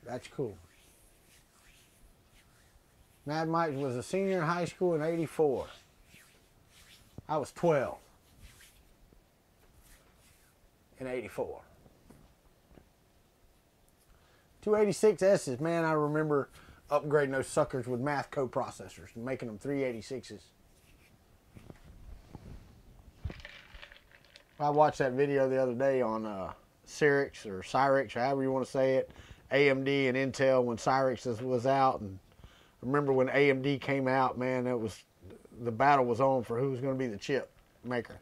That's cool. Mad Mike was a senior in high school in '84. I was 12 in '84. 286S's, man, I remember upgrading those suckers with math coprocessors and making them 386s. I watched that video the other day on Cyrix or Cyrix, however you want to say it, AMD and Intel when Cyrix was out. And I remember when AMD came out, man, it was the battle was on for who was going to be the chip maker.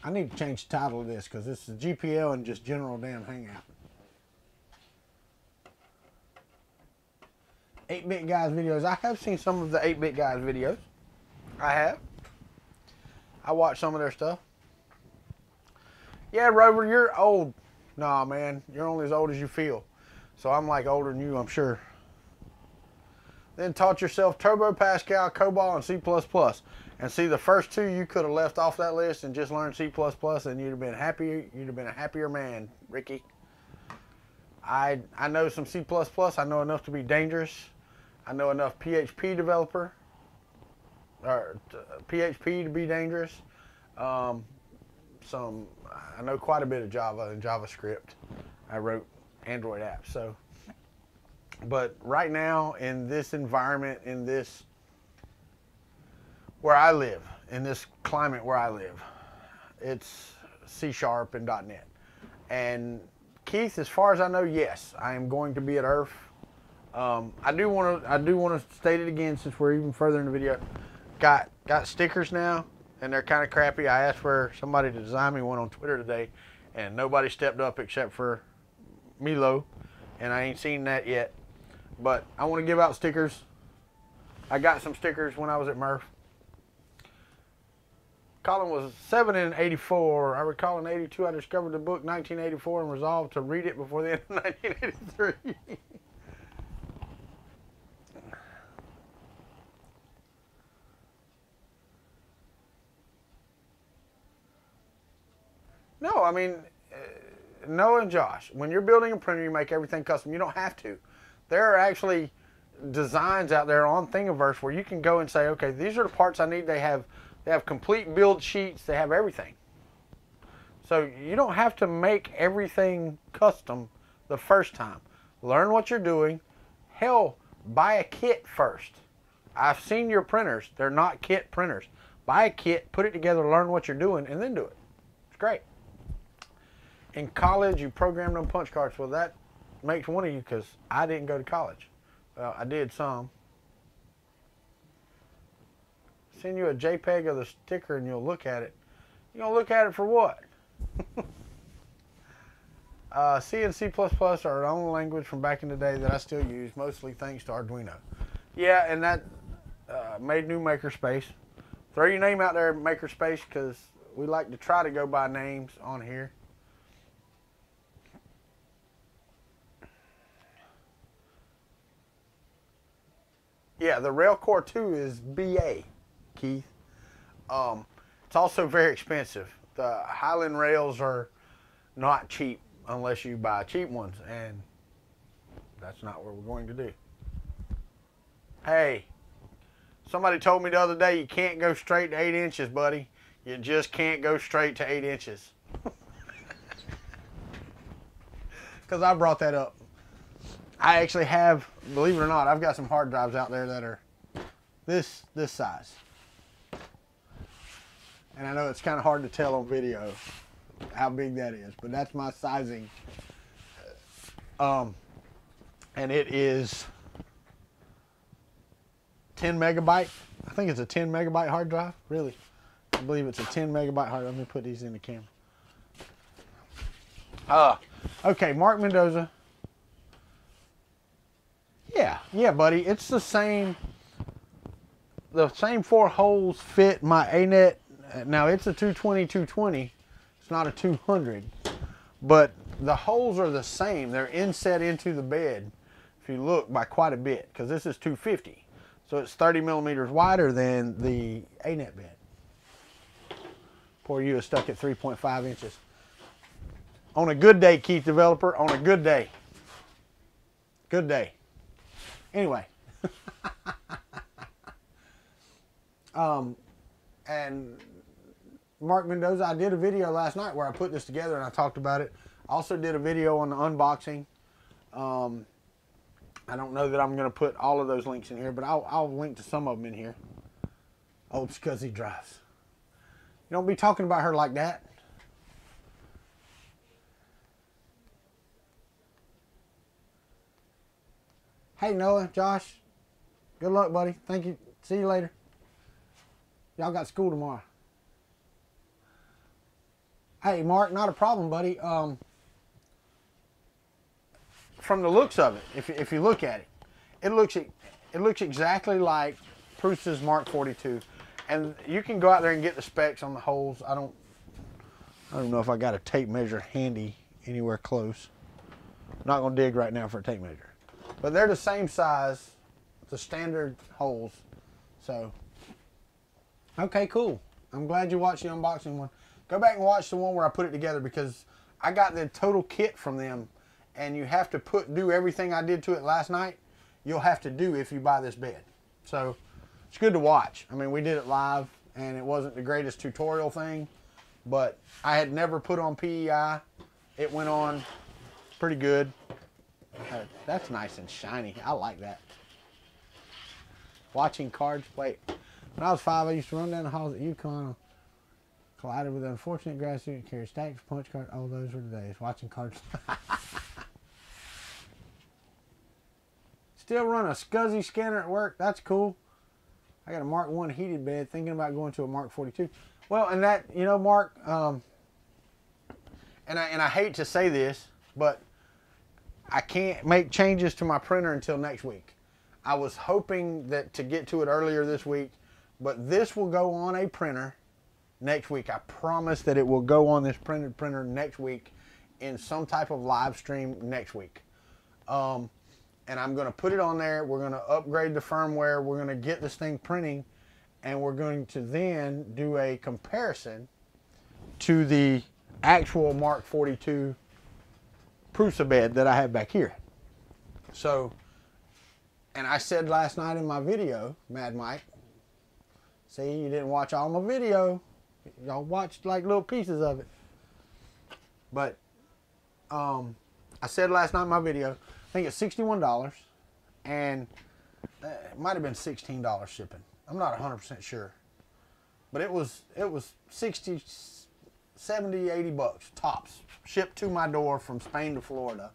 I need to change the title of this because this is GPL and just general damn hangout. 8-Bit Guys videos. I have seen some of the 8-Bit Guys videos. I have. I watched some of their stuff. Yeah, Rover, you're old. Nah, man, you're only as old as you feel. So I'm like older than you, I'm sure. Then taught yourself Turbo Pascal, COBOL, and C++. And see, the first two you could have left off that list and just learned C++, and you'd have been happy. You'd have been a happier man, Ricky. I know some C++. I know enough to be dangerous. I know enough PHP developer, or PHP to be dangerous. I know quite a bit of Java and JavaScript. I wrote Android apps. So, but right now in this environment, in this where I live, in this climate where I live, it's C# and .NET. And Keith, as far as I know, yes, I am going to be at IRF. I do want to state it again since we're even further in the video. Got stickers now, and they're kind of crappy. I asked for somebody to design me one on Twitter today, and nobody stepped up except for Milo, and I ain't seen that yet. But I want to give out stickers. I got some stickers when I was at Murph. Colin was 7 in '84. I recall in '82 I discovered the book 1984 and resolved to read it before the end of 1983. No, I mean, Noah and Josh, when you're building a printer, you make everything custom. You don't have to. There are actually designs out there on Thingiverse where you can go and say, okay, these are the parts I need. They have complete build sheets. They have everything. So you don't have to make everything custom the first time. Learn what you're doing. Hell, buy a kit first. I've seen your printers. They're not kit printers. Buy a kit, put it together, learn what you're doing, and then do it. It's great. In college, you programmed on punch cards. Well, that makes one of you because I didn't go to college. Well, I did some. Send you a JPEG of the sticker and you'll look at it. You're going to look at it for what? C and C++ are our own language from back in the day that I still use, mostly thanks to Arduino. Yeah, and that made new makerspace. Throw your name out there at makerspace because we like to try to go by names on here. Yeah, the Railcore 2 is BA, Keith. It's also very expensive. The Highland rails are not cheap unless you buy cheap ones, and that's not what we're going to do. Hey, somebody told me the other day you can't go straight to 8 inches, buddy. You just can't go straight to 8 inches. Because I brought that up. I actually have, believe it or not, I've got some hard drives out there that are this size. And I know it's kind of hard to tell on video how big that is, but that's my sizing. And it is 10 megabyte. I think it's a 10 megabyte hard drive, really. I believe it's a 10 megabyte hard. Let me put these in the camera. Okay, Mark Mendoza. Yeah, buddy. It's the same. The same 4 holes fit my A-net. Now it's a 220. It's not a 200, but the holes are the same. They're inset into the bed, if you look, by quite a bit, because this is 250. So it's 30 millimeters wider than the A-net bed. Poor you is stuck at 3.5 inches. On a good day, Keith Developer, on a good day. Good day. Anyway. And Mark Mendoza, I did a video last night where I put this together and I talked about it. I also did a video on the unboxing. I don't know that I'm going to put all of those links in here, but I'll link to some of them in here. Old Scuzzy drives. You don't be talking about her like that. Hey, Noah, Josh, good luck, buddy. Thank you. See you later. Y'all got school tomorrow. Hey, Mark, not a problem, buddy. From the looks of it, if you look at it, it looks exactly like Prusa's Mark 42, and you can go out there and get the specs on the holes. I don't know if I got a tape measure handy anywhere close. I'm not gonna dig right now for a tape measure, but they're the same size, the standard holes. So, okay, cool. I'm glad you watched the unboxing one. Go back and watch the one where I put it together, because I got the total kit from them, and you have to do everything I did to it last night. You'll have to do if you buy this bed. So it's good to watch. I mean, we did it live, and it wasn't the greatest tutorial thing, but I had never put on PEI. It went on pretty good. That's nice and shiny. I like that. Watching cards. Wait. When I was 5, I used to run down the halls at UConn. Collided with an unfortunate grad student, carried stacks, punch cards. Oh, those were the days. Watching cards. Still run a Scuzzy scanner at work. That's cool. I got a Mark 1 heated bed, thinking about going to a Mark 42. Well, and that, you know, Mark, and I hate to say this, but I can't make changes to my printer until next week. I was hoping to get to it earlier this week, but this will go on a printer next week. I promise that it will go on this printed printer next week in some type of live stream next week. And I'm going to put it on there. We're going to upgrade the firmware. We're going to get this thing printing, and we're going to then do a comparison to the actual Mark 42 Prusa bed that I have back here. So, and I said last night in my video, Mad Mike, see, you didn't watch all my video. Y'all watched like little pieces of it. But I said last night in my video, I think it's $61, and it might have been $16 shipping. I'm not 100% sure, but it was 60, 70, 80 bucks tops, shipped to my door from Spain to Florida.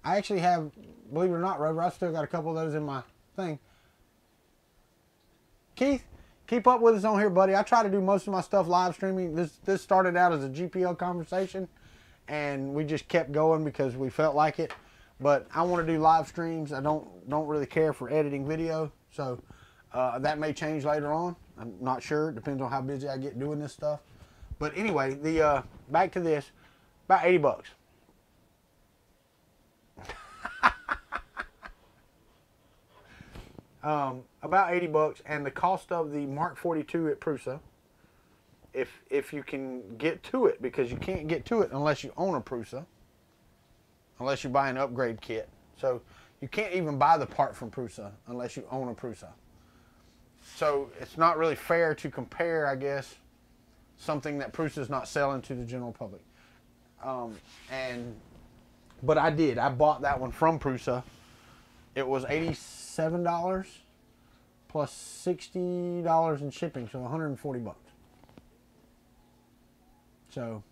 I actually have, believe it or not, Rover, I still got a couple of those in my thing. Keith, keep up with us on here, buddy. I try to do most of my stuff live streaming. This started out as a GPL conversation, and we just kept going because we felt like it. But I want to do live streams. I don't really care for editing video, so that may change later on. I'm not sure. It depends on how busy I get doing this stuff. But anyway, back to this, about 80 bucks. About 80 bucks, and the cost of the Mark 42 at Prusa, if you can get to it, because you can't get to it unless you own a Prusa, unless you buy an upgrade kit. So you can't even buy the part from Prusa unless you own a Prusa. So it's not really fair to compare, I guess, something that Prusa's not selling to the general public. But I bought that one from Prusa. It was $87, plus $60 in shipping, so 140 bucks. So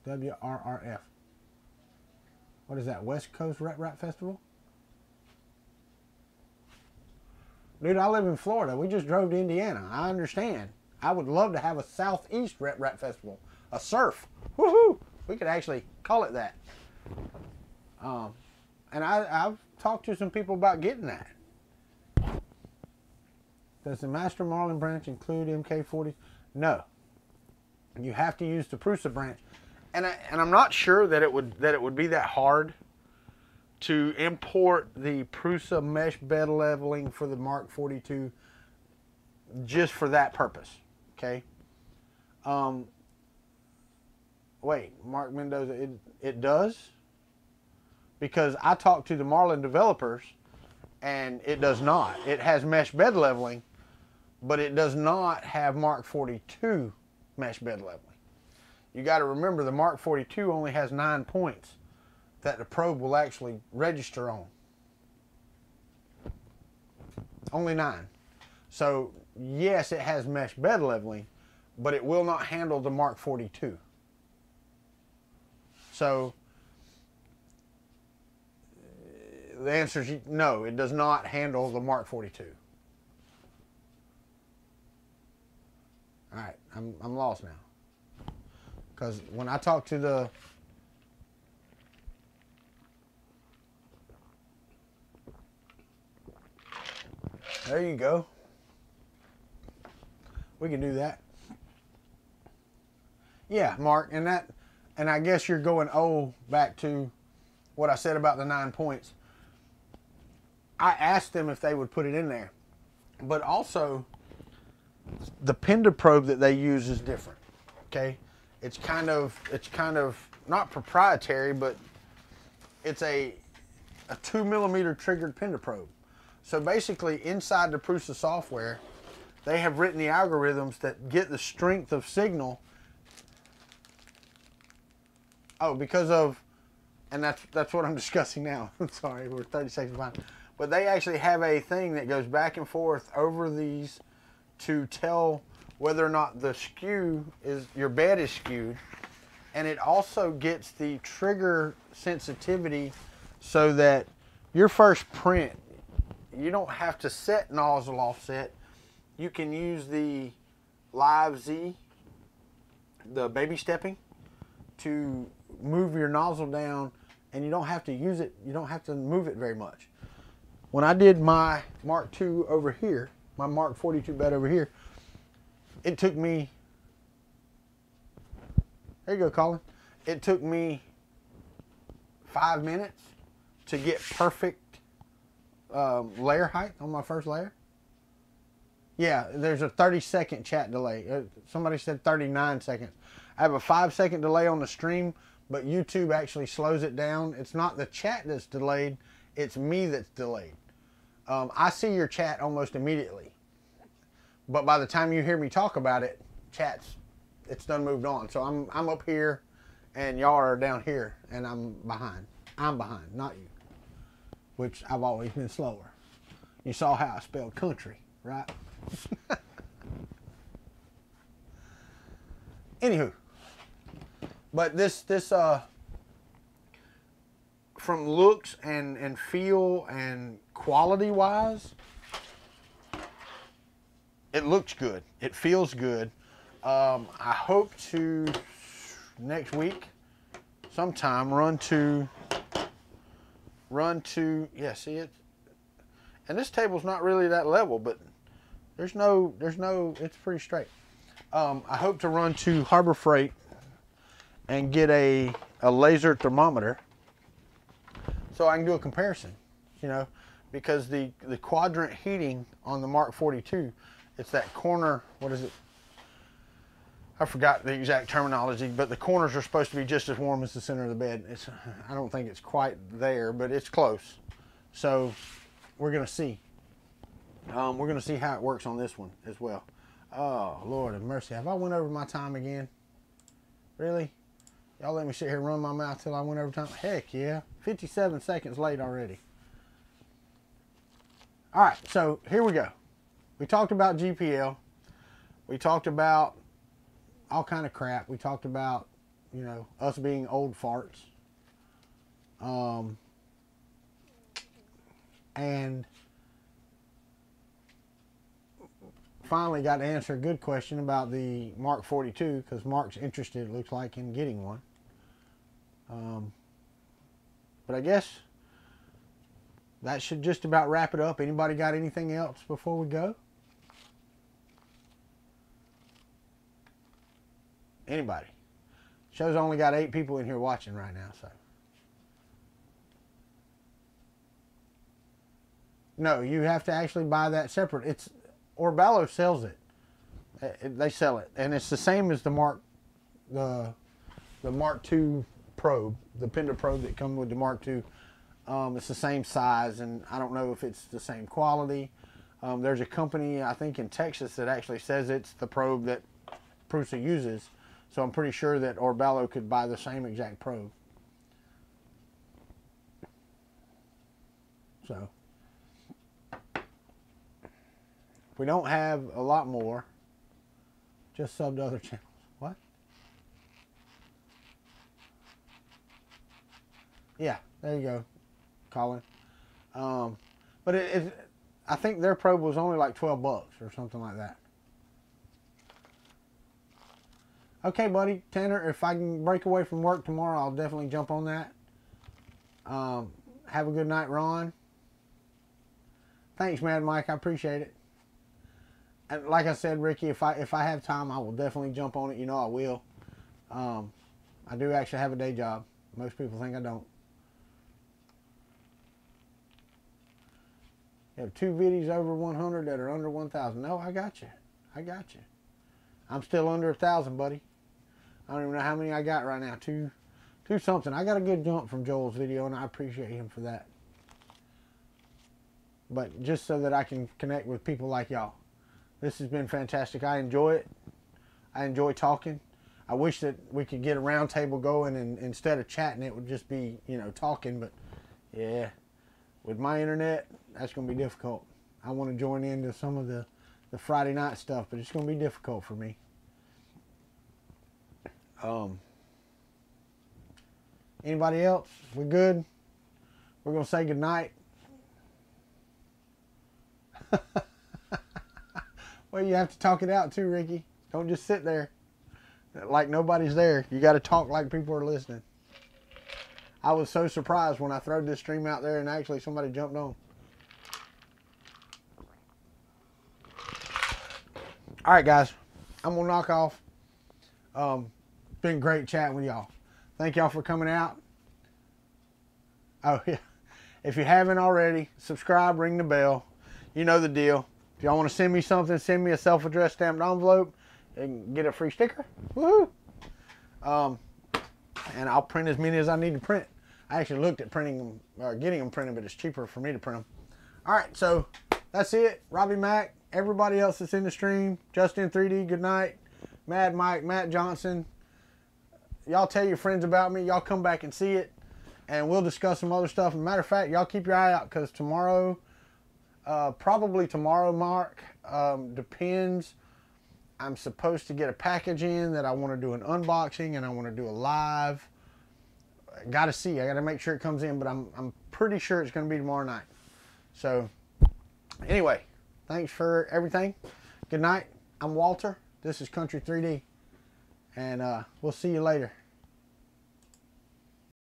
WRRF. What is that? West Coast Rap Festival? Dude, I live in Florida. We just drove to Indiana. I understand. I would love to have a Southeast Rap Festival. A surf. Woohoo! We could actually call it that. And I've talked to some people about getting that. Does the Master Marlin branch include MK40? No. You have to use the Prusa branch. And I'm not sure that it would be that hard to import the Prusa mesh bed leveling for the Mark 42 just for that purpose. Okay. Wait, Mark Mendoza, it does? Because I talked to the Marlin developers and it does not. It has mesh bed leveling, but it does not have Mark 42 mesh bed leveling. You got to remember the Mark 42 only has 9 points that the probe will actually register on. Only 9. So yes, it has mesh bed leveling, but it will not handle the Mark 42. So the answer is no, it does not handle the Mark 42. All right, I'm lost now. Because when I talk to the there you go. We can do that. Yeah, Mark, and I guess you're going back to what I said about the 9 points. I asked them if they would put it in there, but also the Pender probe that they use is different. Okay, it's kind of not proprietary, but it's a 2mm triggered Pender probe. So basically, inside the Prusa software, they have written the algorithms that get the strength of signal. Oh, because of, and that's what I'm discussing now. I'm sorry, we're 30 seconds behind. But they actually have a thing that goes back and forth over these to tell whether or not the skew is, your bed is skewed. And it also gets the trigger sensitivity so that your first print, you don't have to set nozzle offset. You can use the Live Z, the baby stepping, to move your nozzle down, and you don't have to use it, you don't have to move it very much. When I did my Mark II over here, my Mark 42 bed over here, it took me, there you go, Colin. It took me 5 minutes to get perfect layer height on my first layer. Yeah, there's a 30-second chat delay. Somebody said 39 seconds. I have a 5-second delay on the stream, but YouTube actually slows it down. It's not the chat that's delayed, it's me that's delayed. I see your chat almost immediately, but by the time you hear me talk about it, it's done moved on. So I'm up here and y'all are down here and I'm behind. I'm behind, not you, which I've always been slower. You saw how I spelled country, right? Anywho, but this from looks and feel and quality wise, it looks good. It feels good. I hope to next week sometime run to yeah, see it. And this table's not really that level, but there's no it's pretty straight. I hope to run to Harbor Freight and get a laser thermometer so I can do a comparison, you know, because the quadrant heating on the Mark 42, it's that corner, what is it? I forgot the exact terminology, but the corners are supposed to be just as warm as the center of the bed. I don't think it's quite there, but it's close. So we're gonna see. We're gonna see how it works on this one as well. Oh, Lord have mercy. Have I went over my time again? Really? Y'all let me sit here and run my mouth till I went over time. Heck yeah. 57 seconds late already. All right, so here we go. We talked about GPL. We talked about all kind of crap. We talked about, you know, us being old farts. And finally got to answer a good question about the Mark 42, because Mark's interested, it looks like, in getting one. But I guess that should just about wrap it up. Anybody got anything else before we go? Anybody? Show's only got 8 people in here watching right now, so. No, you have to actually buy that separate. It's Orballo sells it. They sell it, and it's the same as the Mark II probe, the Pender probe that comes with the Mark II. It's the same size, and I don't know if it's the same quality. There's a company, I think in Texas, that actually says it's the probe that Prusa uses. So I'm pretty sure that Orballo could buy the same exact probe. So if we don't have a lot more, just sub to other channels. What? Yeah, there you go, Colin. But I think their probe was only like $12 or something like that. Okay, buddy, Tanner, if I can break away from work tomorrow, I'll definitely jump on that. Have a good night, Ron. Thanks, Mad Mike. I appreciate it. And like I said, Ricky, if I have time, I will definitely jump on it. You know I will. I do actually have a day job. Most people think I don't. You have 2 videos over 100 that are under 1,000. No, I got you. I got you. I'm still under 1,000, buddy. I don't even know how many I got right now. Two something. I got a good jump from Joel's video, and I appreciate him for that. But just so that I can connect with people like y'all. This has been fantastic. I enjoy it. I enjoy talking. I wish that we could get a round table going, and instead of chatting, it would just be, you know, talking. But yeah, with my internet, that's going to be difficult. I want to join into some of the Friday night stuff, but it's going to be difficult for me. Anybody else? We good? We're going to say good night. Well, you have to talk it out too, Ricky. Don't just sit there like nobody's there. You got to talk like people are listening. I was so surprised when I threw this stream out there and actually somebody jumped on. All right, guys. I'm going to knock off. It's been great chatting with y'all. Thank y'all for coming out. Oh, yeah. If you haven't already, subscribe, ring the bell. You know the deal. If y'all want to send me something, send me a self-addressed stamped envelope and get a free sticker. Woohoo! And I'll print as many as I need to print. I actually looked at printing them, or getting them printed, but it's cheaper for me to print them. All right, so that's it. Robbie Mac, everybody else that's in the stream, Justin 3D, good night. Mad Mike, Matt Johnson. Y'all tell your friends about me. Y'all come back and see it, and we'll discuss some other stuff. As a matter of fact, y'all keep your eye out, because tomorrow, probably tomorrow, Mark, depends. I'm supposed to get a package in that I want to do an unboxing, and I want to do a live. Got to see. I got to make sure it comes in, but I'm pretty sure it's going to be tomorrow night. So, anyway, thanks for everything. Good night. I'm Walter. This is Kuntry 3D, and we'll see you later.